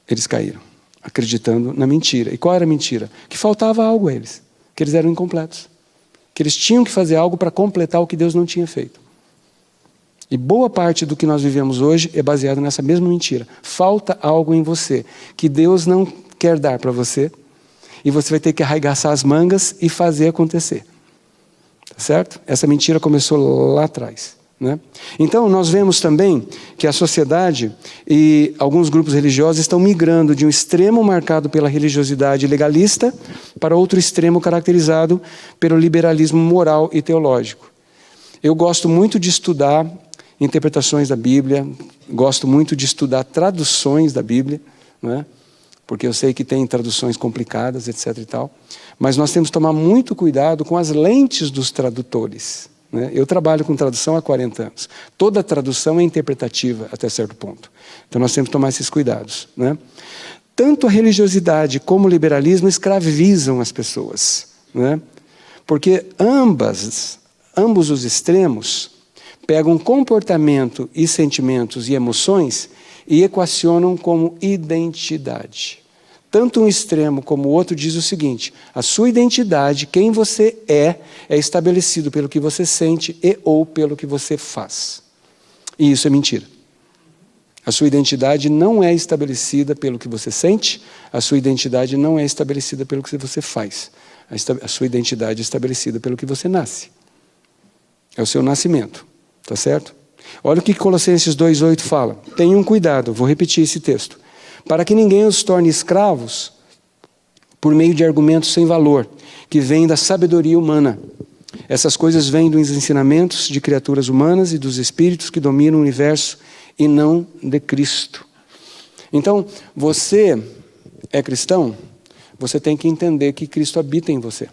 Speaker 1: eles caíram, acreditando na mentira. E qual era a mentira? Que faltava algo a eles, que eles eram incompletos, que eles tinham que fazer algo para completar o que Deus não tinha feito. E boa parte do que nós vivemos hoje é baseado nessa mesma mentira. Falta algo em você, que Deus não quer dar para você, e você vai ter que arregaçar as mangas e fazer acontecer. Tá certo? Essa mentira começou lá atrás. Né? Então, nós vemos também que a sociedade e alguns grupos religiosos estão migrando de um extremo marcado pela religiosidade legalista para outro extremo caracterizado pelo liberalismo moral e teológico. Eu gosto muito de estudar interpretações da Bíblia, gosto muito de estudar traduções da Bíblia, né? Porque eu sei que tem traduções complicadas, etc. e tal. Mas nós temos que tomar muito cuidado com as lentes dos tradutores. Né? Eu trabalho com tradução há 40 anos. Toda tradução é interpretativa até certo ponto. Então nós temos que tomar esses cuidados. Né? Tanto a religiosidade como o liberalismo escravizam as pessoas. Né? Porque ambos os extremos pegam comportamento e sentimentos e emoções e equacionam como identidade. Tanto um extremo como o outro diz o seguinte: a sua identidade, quem você é estabelecido pelo que você sente e ou pelo que você faz. E isso é mentira. A sua identidade não é estabelecida pelo que você sente, a sua identidade não é estabelecida pelo que você faz. A sua identidade é estabelecida pelo que você nasce. É o seu nascimento. Tá certo? Olha o que Colossenses 2,8 fala. Tenham cuidado, vou repetir esse texto. Para que ninguém os torne escravos por meio de argumentos sem valor, que vêm da sabedoria humana. Essas coisas vêm dos ensinamentos de criaturas humanas e dos espíritos que dominam o universo e não de Cristo. Então, você é cristão, você tem que entender que Cristo habita em você.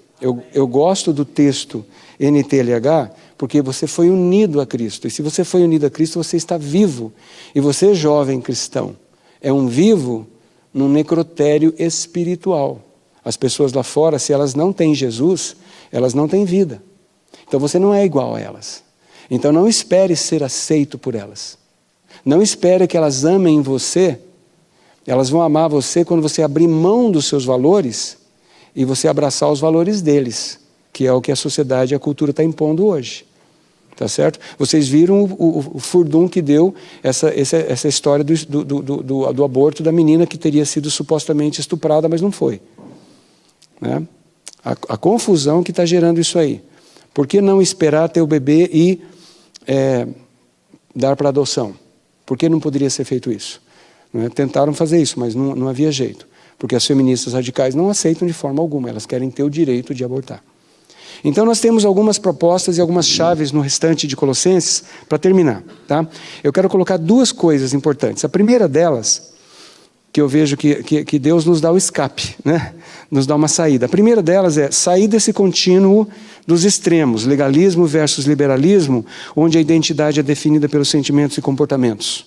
Speaker 1: Eu gosto do texto NTLH, porque você foi unido a Cristo. E se você foi unido a Cristo, você está vivo. E você, jovem cristão, é um vivo num necrotério espiritual. As pessoas lá fora, se elas não têm Jesus, elas não têm vida. Então você não é igual a elas. Então não espere ser aceito por elas. Não espere que elas amem você. Elas vão amar você quando você abrir mão dos seus valores e você abraçar os valores deles, que é o que a sociedade e a cultura está impondo hoje. Tá certo? Vocês viram o furdum que deu essa história do aborto da menina que teria sido supostamente estuprada, mas não foi. Né? A confusão que está gerando isso aí. Por que não esperar ter o bebê e dar para adoção? Por que não poderia ser feito isso? Né? Tentaram fazer isso, mas não havia jeito. Porque as feministas radicais não aceitam de forma alguma, elas querem ter o direito de abortar. Então nós temos algumas propostas e algumas chaves no restante de Colossenses para terminar. Tá? Eu quero colocar duas coisas importantes. A primeira delas, que eu vejo que Deus nos dá o escape, né? Nos dá uma saída. A primeira delas é sair desse contínuo dos extremos, legalismo versus liberalismo, onde a identidade é definida pelos sentimentos e comportamentos.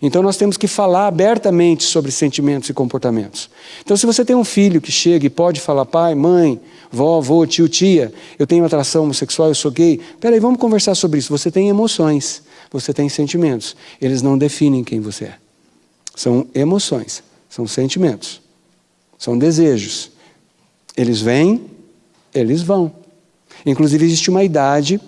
Speaker 1: Então nós temos que falar abertamente sobre sentimentos e comportamentos. Então se você tem um filho que chega e pode falar, pai, mãe, vó, avô, tio, tia, eu tenho atração homossexual, eu sou gay, peraí, vamos conversar sobre isso. Você tem emoções, você tem sentimentos. Eles não definem quem você é. São emoções, são sentimentos, são desejos. Eles vêm, eles vão. Inclusive existe uma idade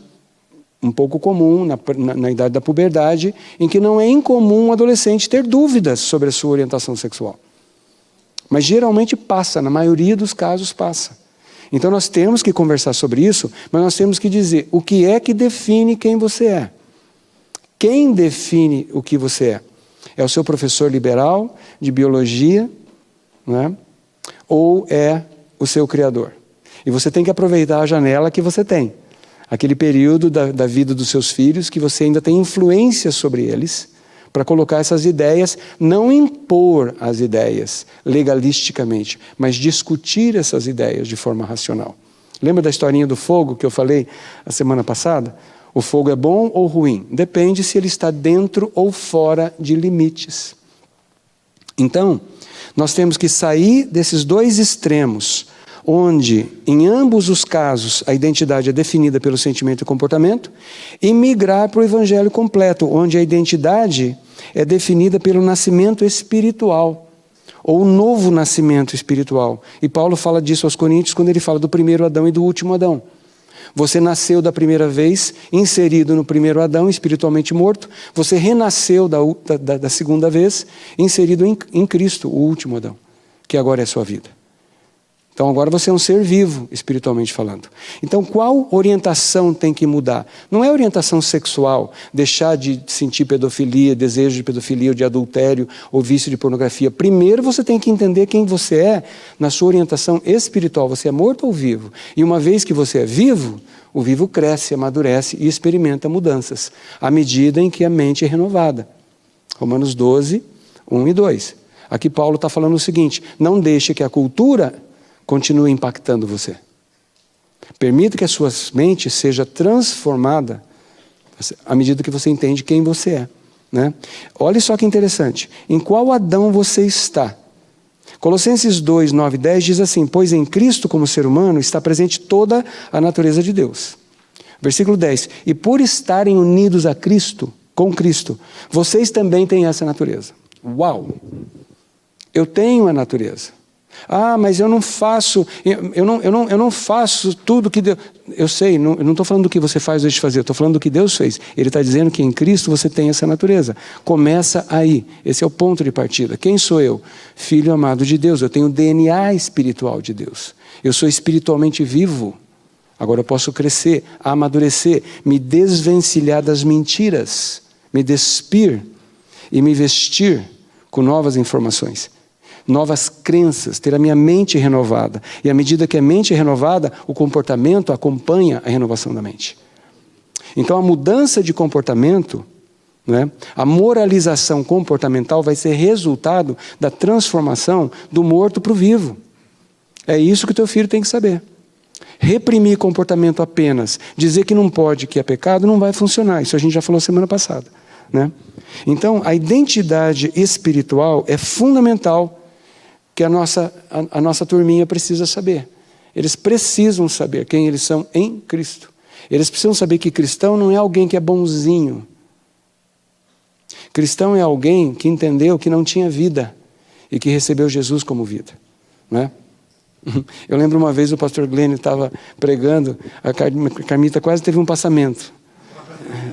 Speaker 1: um pouco comum, na idade da puberdade, em que não é incomum um adolescente ter dúvidas sobre a sua orientação sexual. Mas geralmente passa, na maioria dos casos passa. Então nós temos que conversar sobre isso, mas nós temos que dizer o que é que define quem você é. Quem define o que você é? É o seu professor liberal de biologia, não é? Ou é o seu criador? E você tem que aproveitar a janela que você tem. Aquele período da vida dos seus filhos que você ainda tem influência sobre eles, para colocar essas ideias, não impor as ideias legalisticamente, mas discutir essas ideias de forma racional. Lembra da historinha do fogo que eu falei a semana passada? O fogo é bom ou ruim? Depende se ele está dentro ou fora de limites. Então, nós temos que sair desses dois extremos, onde, em ambos os casos, a identidade é definida pelo sentimento e comportamento, e migrar para o evangelho completo, onde a identidade é definida pelo nascimento espiritual, ou o novo nascimento espiritual. E Paulo fala disso aos Coríntios quando ele fala do primeiro Adão e do último Adão. Você nasceu da primeira vez, inserido no primeiro Adão, espiritualmente morto. Você renasceu da segunda vez, inserido em Cristo, o último Adão, que agora é a sua vida. Então agora você é um ser vivo, espiritualmente falando. Então qual orientação tem que mudar? Não é orientação sexual, deixar de sentir pedofilia, desejo de pedofilia ou de adultério ou vício de pornografia. Primeiro você tem que entender quem você é na sua orientação espiritual. Você é morto ou vivo? E uma vez que você é vivo, o vivo cresce, amadurece e experimenta mudanças, à medida em que a mente é renovada. Romanos 12, 1 e 2. Aqui Paulo está falando o seguinte, não deixe que a cultura continue impactando você. Permita que a sua mente seja transformada à medida que você entende quem você é. Né? Olha só que interessante. Em qual Adão você está? Colossenses 2, 9 e 10 diz assim, pois em Cristo como ser humano está presente toda a natureza de Deus. Versículo 10, e por estarem unidos a Cristo, com Cristo, vocês também têm essa natureza. Uau! Eu tenho a natureza. Ah, mas eu não faço tudo que Deus... Eu sei, eu não estou falando do que você faz ou deixa de fazer, eu estou falando do que Deus fez. Ele está dizendo que em Cristo você tem essa natureza. Começa aí, esse é o ponto de partida. Quem sou eu? Filho amado de Deus, eu tenho o DNA espiritual de Deus. Eu sou espiritualmente vivo. Agora eu posso crescer, amadurecer, me desvencilhar das mentiras, me despir e me vestir com novas informações. Novas crenças, ter a minha mente renovada. E à medida que a mente é renovada, o comportamento acompanha a renovação da mente. Então a mudança de comportamento, né, a moralização comportamental vai ser resultado da transformação do morto para o vivo. É isso que o teu filho tem que saber. Reprimir comportamento apenas, dizer que não pode, que é pecado, não vai funcionar. Isso a gente já falou semana passada. Né? Então a identidade espiritual é fundamental que a nossa turminha precisa saber. Eles precisam saber quem eles são em Cristo. Eles precisam saber que cristão não é alguém que é bonzinho. Cristão é alguém que entendeu que não tinha vida e que recebeu Jesus como vida. Não é? Eu lembro uma vez o pastor Glenn estava pregando, a Carmita quase teve um passamento.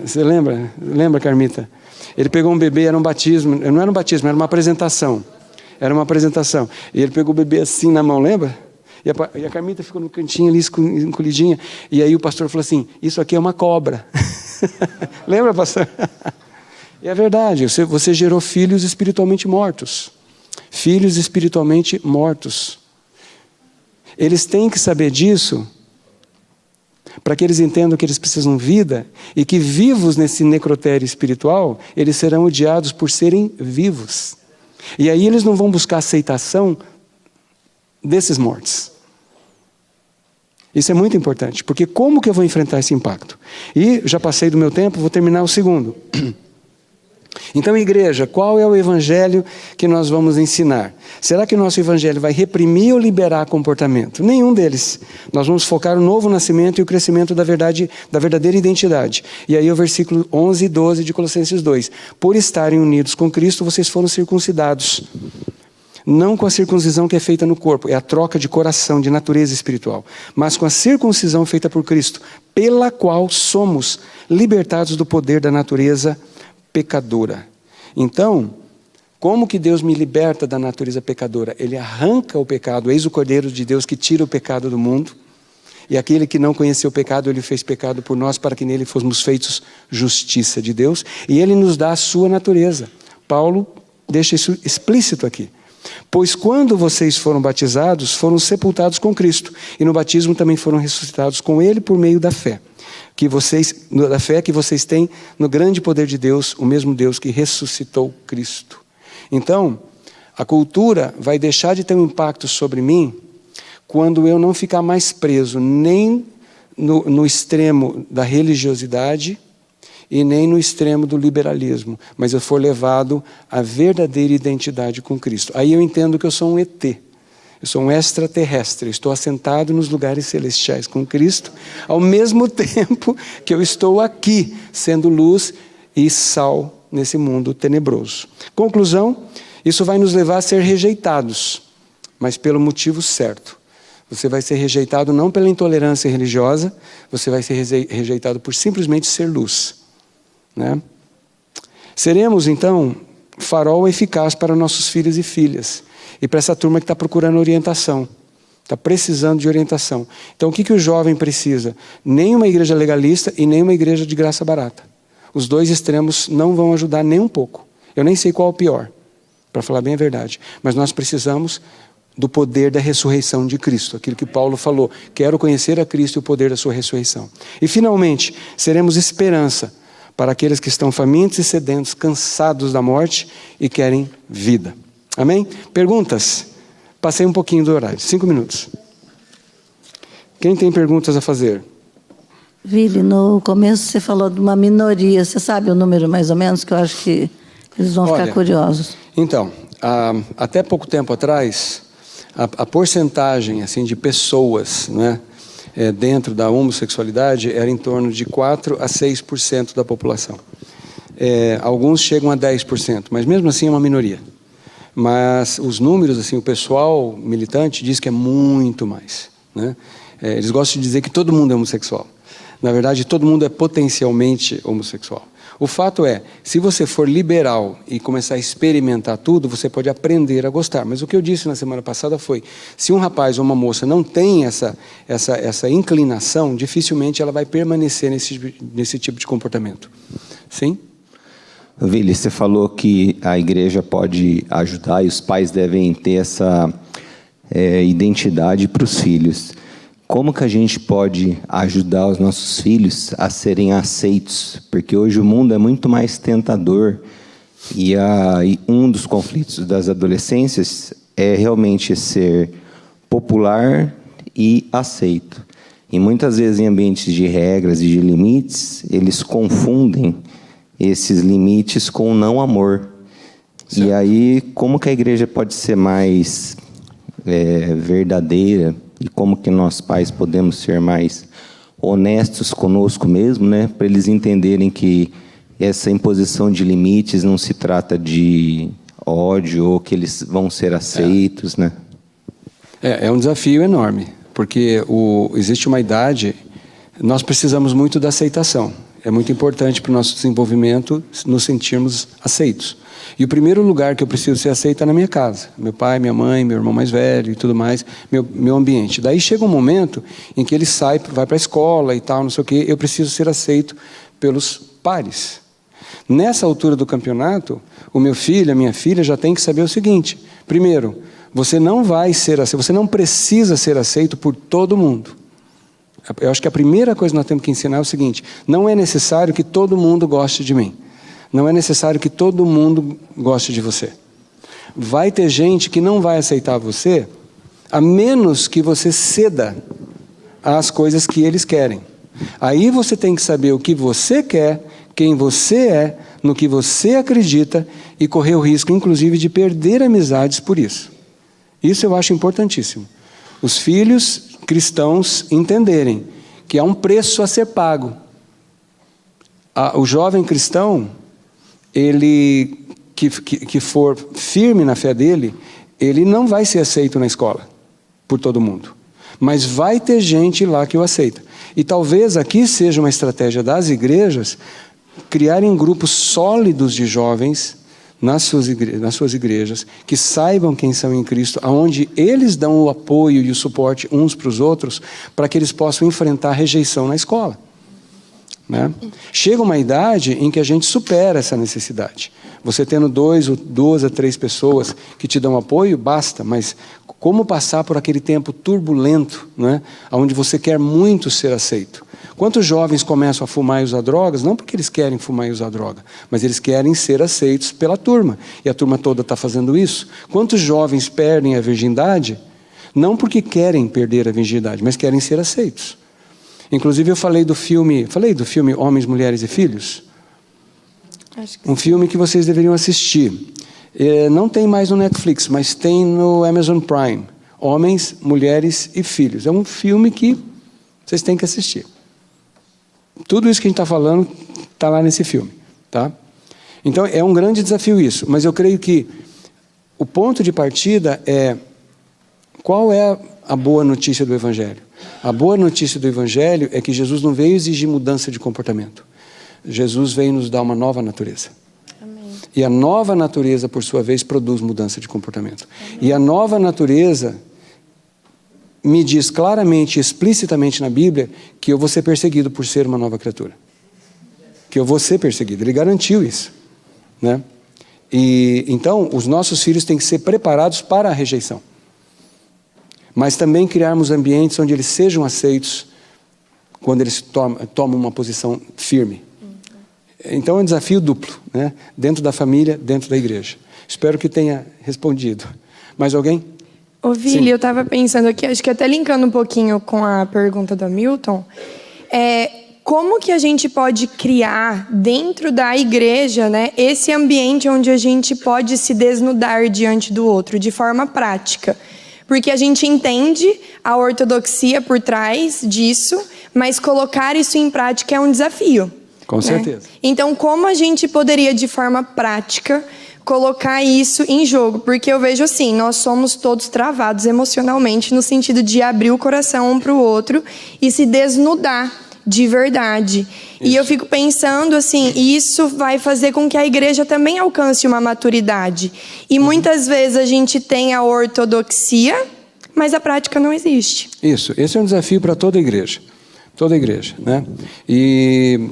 Speaker 1: Você lembra? Lembra, Carmita? Ele pegou um bebê, era um batismo, não era um batismo, era uma apresentação. Era uma apresentação. E ele pegou o bebê assim na mão, lembra? E a Carmita ficou no cantinho ali, encolhidinha. E aí o pastor falou assim, isso aqui é uma cobra. Lembra, pastor? E é verdade, você gerou filhos espiritualmente mortos. Filhos espiritualmente mortos. Eles têm que saber disso, para que eles entendam que eles precisam de vida, e que vivos nesse necrotério espiritual, eles serão odiados por serem vivos. E aí eles não vão buscar aceitação desses mortos. Isso é muito importante, porque como que eu vou enfrentar esse impacto? E já passei do meu tempo, vou terminar o segundo. Então, igreja, qual é o evangelho que nós vamos ensinar? Será que o nosso evangelho vai reprimir ou liberar comportamento? Nenhum deles. Nós vamos focar no novo nascimento e o crescimento da verdadeira identidade. E aí o versículo 11 e 12 de Colossenses 2. Por estarem unidos com Cristo, vocês foram circuncidados. Não com a circuncisão que é feita no corpo, é a troca de coração, de natureza espiritual, mas com a circuncisão feita por Cristo, pela qual somos libertados do poder da natureza pecadora. Então, como que Deus me liberta da natureza pecadora? Ele arranca o pecado, eis o Cordeiro de Deus que tira o pecado do mundo, e aquele que não conheceu o pecado, ele fez pecado por nós, para que nele fôssemos feitos justiça de Deus, e ele nos dá a sua natureza. Paulo deixa isso explícito aqui. Pois quando vocês foram batizados, foram sepultados com Cristo, e no batismo também foram ressuscitados com ele por meio da fé. Da fé que vocês têm no grande poder de Deus, o mesmo Deus que ressuscitou Cristo. Então, a cultura vai deixar de ter um impacto sobre mim quando eu não ficar mais preso nem no extremo da religiosidade e nem no extremo do liberalismo, mas eu for levado à verdadeira identidade com Cristo. Aí eu entendo que eu sou um ET. Eu sou um extraterrestre, estou assentado nos lugares celestiais com Cristo, ao mesmo tempo que eu estou aqui, sendo luz e sal nesse mundo tenebroso. Conclusão, isso vai nos levar a ser rejeitados, mas pelo motivo certo. Você vai ser rejeitado não pela intolerância religiosa, você vai ser rejeitado por simplesmente ser luz. Né? Seremos, então, farol eficaz para nossos filhos e filhas. E para essa turma que está procurando orientação, está precisando de orientação. Então o que o jovem precisa? Nem uma igreja legalista e nem uma igreja de graça barata. Os dois extremos não vão ajudar nem um pouco. Eu nem sei qual é o pior, para falar bem a verdade. Mas nós precisamos do poder da ressurreição de Cristo. Aquilo que Paulo falou, quero conhecer a Cristo e o poder da sua ressurreição. E finalmente, seremos esperança para aqueles que estão famintos e sedentos, cansados da morte e querem vida. Amém? Perguntas? Passei um pouquinho do horário, 5 minutos. Quem tem perguntas a fazer?
Speaker 2: Vili, no começo você falou de uma minoria. Você sabe o número mais ou menos, que eu acho que eles vão ficar curiosos.
Speaker 1: Então, até pouco tempo atrás, a porcentagem assim, de pessoas, né, dentro da homossexualidade era em torno de 4% a 6% da população. Alguns chegam a 10%, mas mesmo assim é uma minoria. Mas os números, assim, o pessoal militante diz que é muito mais. Né? Eles gostam de dizer que todo mundo é homossexual. Na verdade, todo mundo é potencialmente homossexual. O fato é, se você for liberal e começar a experimentar tudo, você pode aprender a gostar. Mas o que eu disse na semana passada foi, se um rapaz ou uma moça não tem essa inclinação, dificilmente ela vai permanecer nesse tipo de comportamento. Sim?
Speaker 3: Vili, você falou que a igreja pode ajudar e os pais devem ter essa identidade para os filhos. Como que a gente pode ajudar os nossos filhos a serem aceitos? Porque hoje o mundo é muito mais tentador e um dos conflitos das adolescências é realmente ser popular e aceito. E muitas vezes em ambientes de regras e de limites, eles confundem esses limites com o não amor. Certo. E aí, como que a igreja pode ser mais verdadeira e como que nós pais podemos ser mais honestos conosco mesmo, né? Para eles entenderem que essa imposição de limites não se trata de ódio ou que eles vão ser aceitos, né?
Speaker 1: É um desafio enorme, porque existe uma idade, nós precisamos muito da aceitação. É muito importante para o nosso desenvolvimento nos sentirmos aceitos. E o primeiro lugar que eu preciso ser aceito é na minha casa. Meu pai, minha mãe, meu irmão mais velho e tudo mais, meu ambiente. Daí chega um momento em que ele vai para a escola e tal, não sei o quê, eu preciso ser aceito pelos pares. Nessa altura do campeonato, o meu filho, a minha filha já tem que saber o seguinte: primeiro, você não vai ser aceito, você não precisa ser aceito por todo mundo. Eu acho que a primeira coisa que nós temos que ensinar é o seguinte: não é necessário que todo mundo goste de mim. Não é necessário que todo mundo goste de você. Vai ter gente que não vai aceitar você, a menos que você ceda às coisas que eles querem. Aí você tem que saber o que você quer, quem você é, no que você acredita e correr o risco, inclusive, de perder amizades por isso. Isso eu acho importantíssimo. Os filhos cristãos entenderem que há um preço a ser pago. O jovem cristão, ele que for firme na fé dele, ele não vai ser aceito na escola por todo mundo. Mas vai ter gente lá que o aceita. E talvez aqui seja uma estratégia das igrejas criarem grupos sólidos de jovens nas suas igrejas, que saibam quem são em Cristo, aonde eles dão o apoio e o suporte uns para os outros, para que eles possam enfrentar a rejeição na escola. Né? Chega uma idade em que a gente supera essa necessidade. Você tendo 2 a 3 pessoas que te dão apoio, basta, mas como passar por aquele tempo turbulento, né, onde você quer muito ser aceito? Quantos jovens começam a fumar e usar drogas, não porque eles querem fumar e usar droga, mas eles querem ser aceitos pela turma, e a turma toda está fazendo isso? Quantos jovens perdem a virgindade, não porque querem perder a virgindade, mas querem ser aceitos? Inclusive eu falei do filme Homens, Mulheres e Filhos, um filme que vocês deveriam assistir. Não tem mais no Netflix, mas tem no Amazon Prime. Homens, Mulheres e Filhos. É um filme que vocês têm que assistir. Tudo isso que a gente está falando está lá nesse filme. Tá? Então é um grande desafio isso, mas eu creio que o ponto de partida é: qual é a boa notícia do Evangelho? A boa notícia do Evangelho é que Jesus não veio exigir mudança de comportamento. Jesus veio nos dar uma nova natureza. Amém. E a nova natureza, por sua vez, produz mudança de comportamento. Amém. E a nova natureza me diz claramente, explicitamente na Bíblia, que eu vou ser perseguido por ser uma nova criatura. Que eu vou ser perseguido. Ele garantiu isso. Né? E então, os nossos filhos têm que ser preparados para a rejeição. Mas também criarmos ambientes onde eles sejam aceitos quando eles tomam uma posição firme. Então é um desafio duplo, né? Dentro da família, dentro da igreja. Espero que tenha respondido. Mais alguém?
Speaker 4: Ô, Vili, eu estava pensando aqui, acho que até linkando um pouquinho com a pergunta do Hamilton, como que a gente pode criar dentro da igreja, né, esse ambiente onde a gente pode se desnudar diante do outro, de forma prática? Porque a gente entende a ortodoxia por trás disso, mas colocar isso em prática é um desafio.
Speaker 1: Com certeza.
Speaker 4: Né? Então, como a gente poderia, de forma prática, colocar isso em jogo? Porque eu vejo assim, nós somos todos travados emocionalmente, no sentido de abrir o coração um para o outro e se desnudar de verdade. Isso. E eu fico pensando assim, isso vai fazer com que a igreja também alcance uma maturidade. E muitas vezes a gente tem a ortodoxia, mas a prática não existe.
Speaker 1: Isso, esse é um desafio para toda a igreja. Toda a igreja, né? E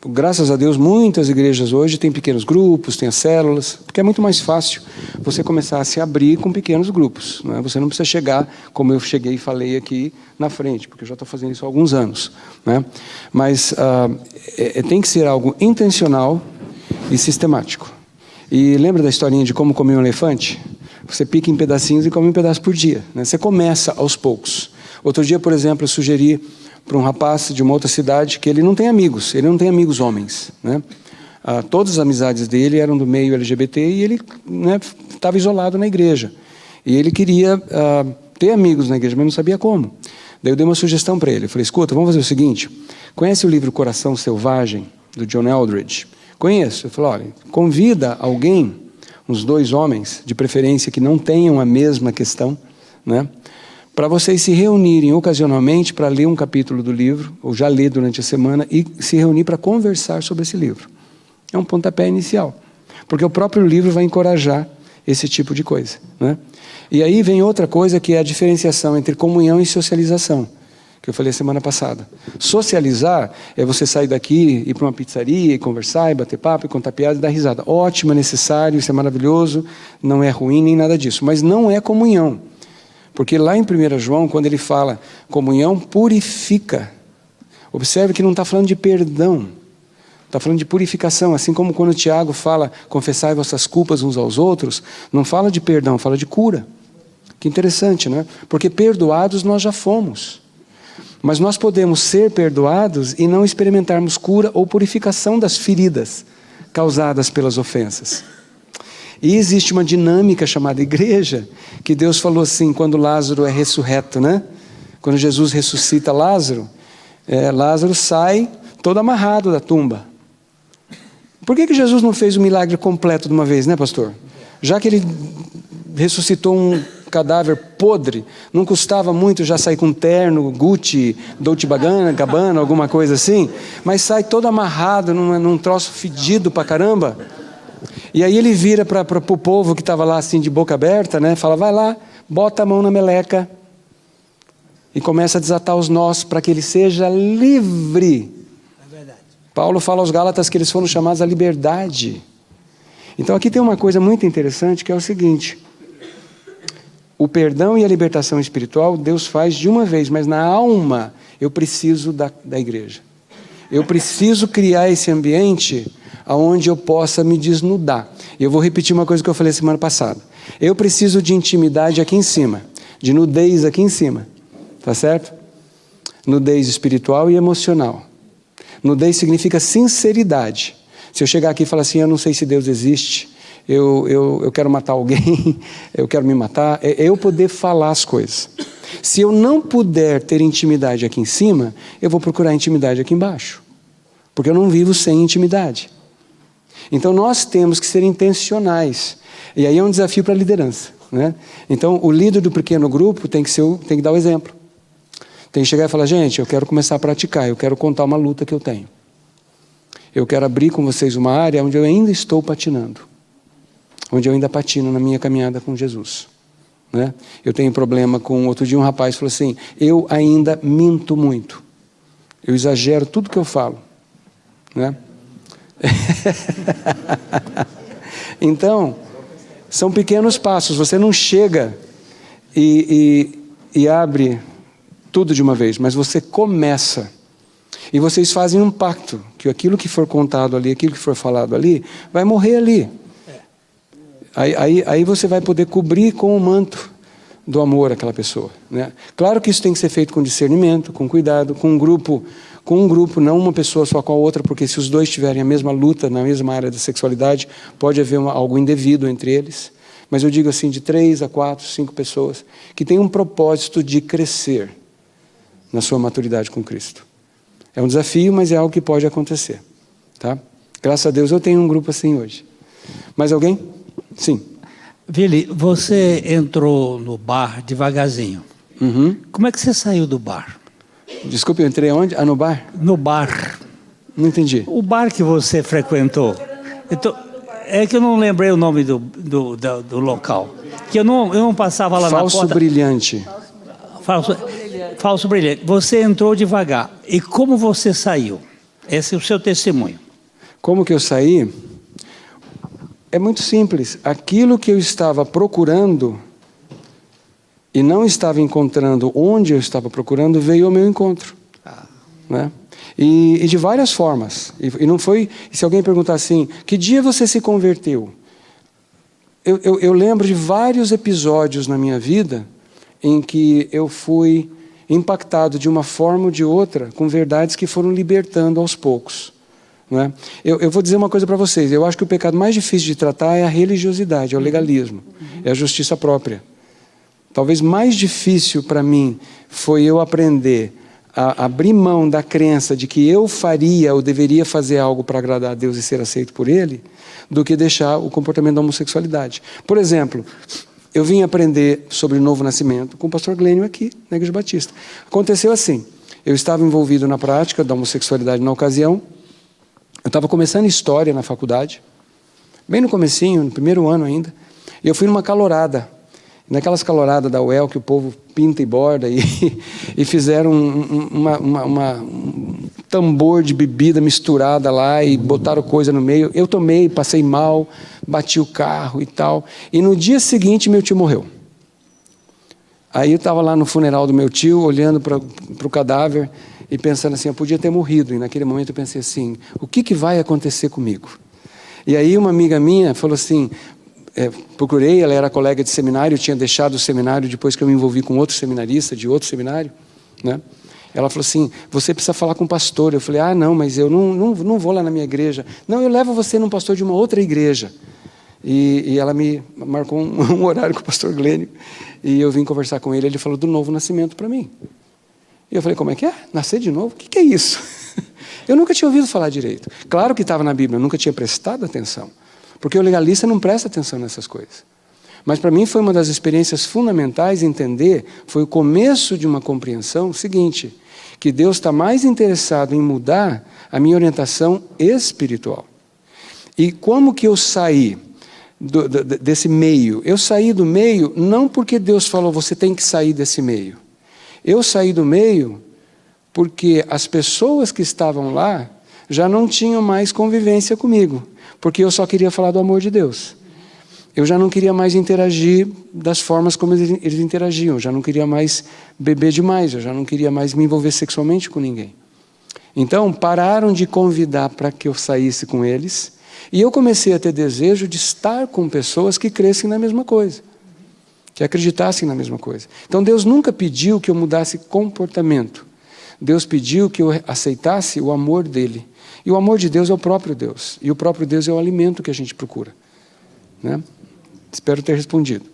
Speaker 1: graças a Deus muitas igrejas hoje têm pequenos grupos, têm as células, porque é muito mais fácil você começar a se abrir com pequenos grupos, né? Você não precisa chegar como eu cheguei e falei aqui na frente, porque eu já estou fazendo isso há alguns anos, né? Mas tem que ser algo intencional e sistemático. E lembra da historinha de como comer um elefante? Você pica em pedacinhos e come um pedaço por dia, né? Você começa aos poucos. Outro dia, por exemplo, eu sugeri para um rapaz de uma outra cidade que ele não tem amigos homens, né? Todas as amizades dele eram do meio LGBT e ele, né, estava isolado na igreja. E ele queria ter amigos na igreja, mas não sabia como. Daí eu dei uma sugestão para ele. Eu falei, escuta, vamos fazer o seguinte. Conhece o livro Coração Selvagem, do John Eldredge? Conheço. Eu falei, olha, convida alguém, uns 2 homens, de preferência que não tenham a mesma questão, né? Para vocês se reunirem ocasionalmente para ler um capítulo do livro, ou já ler durante a semana, e se reunir para conversar sobre esse livro. É um pontapé inicial. Porque o próprio livro vai encorajar esse tipo de coisa, né? E aí vem outra coisa que é a diferenciação entre comunhão e socialização, que eu falei semana passada. Socializar é você sair daqui, ir para uma pizzaria, e conversar, e bater papo, e contar piada e dar risada. Ótimo, é necessário, isso é maravilhoso, não é ruim nem nada disso. Mas não é comunhão. Porque lá em 1 João, quando ele fala comunhão purifica, observe que não está falando de perdão, está falando de purificação, assim como quando o Tiago fala confessai vossas culpas uns aos outros, não fala de perdão, fala de cura. Que interessante, não é? Porque perdoados nós já fomos. Mas nós podemos ser perdoados e não experimentarmos cura ou purificação das feridas causadas pelas ofensas. E existe uma dinâmica chamada igreja, que Deus falou assim, quando Lázaro é ressurreto, né? Quando Jesus ressuscita Lázaro, Lázaro sai todo amarrado da tumba. Por que Jesus não fez o milagre completo de uma vez, né, pastor? Já que ele ressuscitou um cadáver podre, não custava muito já sair com um terno, Gucci, Dolce Gabbana, alguma coisa assim, mas sai todo amarrado num troço fedido pra caramba. E aí ele vira para o povo que estava lá assim de boca aberta, né? Fala, vai lá, bota a mão na meleca e começa a desatar os nós para que ele seja livre. É verdade. Paulo fala aos Gálatas que eles foram chamados à liberdade. Então aqui tem uma coisa muito interessante que é o seguinte: o perdão e a libertação espiritual Deus faz de uma vez, mas na alma eu preciso da igreja. Eu preciso criar esse ambiente onde eu possa me desnudar. Eu vou repetir uma coisa que eu falei semana passada. Eu preciso de intimidade aqui em cima, de nudez aqui em cima, tá certo? Nudez espiritual e emocional. Nudez significa sinceridade. Se eu chegar aqui e falar assim, eu não sei se Deus existe, eu quero matar alguém, eu quero me matar, é eu poder falar as coisas. Se eu não puder ter intimidade aqui em cima, eu vou procurar intimidade aqui embaixo, porque eu não vivo sem intimidade. Então nós temos que ser intencionais, e aí é um desafio para a liderança, né? Então o líder do pequeno grupo tem que dar o exemplo, tem que chegar e falar, gente, eu quero começar a praticar, eu quero contar uma luta que eu tenho, eu quero abrir com vocês uma área onde eu ainda estou patinando, onde eu ainda patino na minha caminhada com Jesus, né? Eu tenho problema com, outro dia um rapaz falou assim, eu ainda minto muito, eu exagero tudo que eu falo, né? Então, são pequenos passos, você não chega e abre tudo de uma vez, mas você começa, e vocês fazem um pacto, que aquilo que for contado ali, aquilo que for falado ali, vai morrer ali. Aí você vai poder cobrir com o manto do amor aquela pessoa, né? Claro que isso tem que ser feito com discernimento, com cuidado, com um grupo, não uma pessoa só com a outra, porque se os dois tiverem a mesma luta na mesma área da sexualidade, pode haver algo indevido entre eles. Mas eu digo assim, de 3 a 4, 5 pessoas, que têm um propósito de crescer na sua maturidade com Cristo. É um desafio, mas é algo que pode acontecer, tá? Graças a Deus eu tenho um grupo assim hoje. Mais alguém? Sim.
Speaker 5: Vili, você entrou no bar devagarzinho.
Speaker 1: Uhum.
Speaker 5: Como é que você saiu do bar?
Speaker 1: Desculpe, eu entrei aonde? No bar?
Speaker 5: No bar.
Speaker 1: Não entendi.
Speaker 5: O bar que você frequentou. Então, é que eu não lembrei o nome do local. Que eu não passava lá na porta.
Speaker 1: Falso Brilhante.
Speaker 5: Falso Brilhante. Você entrou devagar. E como você saiu? Esse é o seu testemunho.
Speaker 1: Como que eu saí? É muito simples. Aquilo que eu estava procurando e não estava encontrando onde eu estava procurando, veio ao meu encontro. Né? E de várias formas. E não foi... Se alguém perguntar assim, que dia você se converteu? Eu lembro de vários episódios na minha vida em que eu fui impactado de uma forma ou de outra com verdades que foram libertando aos poucos. Né? Eu vou dizer uma coisa para vocês. Eu acho que o pecado mais difícil de tratar é a religiosidade, é o legalismo, é a justiça própria. talvez mais difícil para mim foi eu aprender a abrir mão da crença de que eu faria ou deveria fazer algo para agradar a Deus e ser aceito por Ele, do que deixar o comportamento da homossexualidade. Por exemplo, eu vim aprender sobre o novo nascimento com o pastor Glênio aqui, na Igreja Batista. Aconteceu assim, eu estava envolvido na prática da homossexualidade na ocasião, eu estava começando história na faculdade, bem no comecinho, no primeiro ano ainda, e eu fui numa calorada, naquelas caloradas da UEL que o povo pinta e borda, e fizeram um tambor de bebida misturada lá e botaram coisa no meio. Eu tomei, passei mal, bati o carro e tal. E no dia seguinte meu tio morreu. Aí eu estava lá no funeral do meu tio, olhando para o cadáver e pensando assim, eu podia ter morrido. E naquele momento eu pensei assim, o que vai acontecer comigo? E aí uma amiga minha falou assim, procurei, ela era colega de seminário, eu tinha deixado o seminário depois que eu me envolvi com outro seminarista de outro seminário, né? Ela falou assim, você precisa falar com o pastor. Eu falei, não, mas eu não vou lá na minha igreja. Não, eu levo você num pastor de uma outra igreja. E ela me marcou um horário com o pastor Glênio, e eu vim conversar com ele, ele falou do novo nascimento para mim. E eu falei, como é que é? Nascer de novo? O que é isso? Eu nunca tinha ouvido falar direito. Claro que estava na Bíblia, eu nunca tinha prestado atenção. Porque o legalista não presta atenção nessas coisas. Mas para mim foi uma das experiências fundamentais entender, foi o começo de uma compreensão seguinte, que Deus está mais interessado em mudar a minha orientação espiritual. E como que eu saí desse meio? Eu saí do meio não porque Deus falou, você tem que sair desse meio. Eu saí do meio porque as pessoas que estavam lá já não tinham mais convivência comigo, porque eu só queria falar do amor de Deus. Eu já não queria mais interagir das formas como eles interagiam, eu já não queria mais beber demais, eu já não queria mais me envolver sexualmente com ninguém. Então, pararam de convidar para que eu saísse com eles, e eu comecei a ter desejo de estar com pessoas que crescem na mesma coisa, que acreditassem na mesma coisa. Então, Deus nunca pediu que eu mudasse comportamento. Deus pediu que eu aceitasse o amor dele. E o amor de Deus é o próprio Deus. E o próprio Deus é o alimento que a gente procura, né? Espero ter respondido.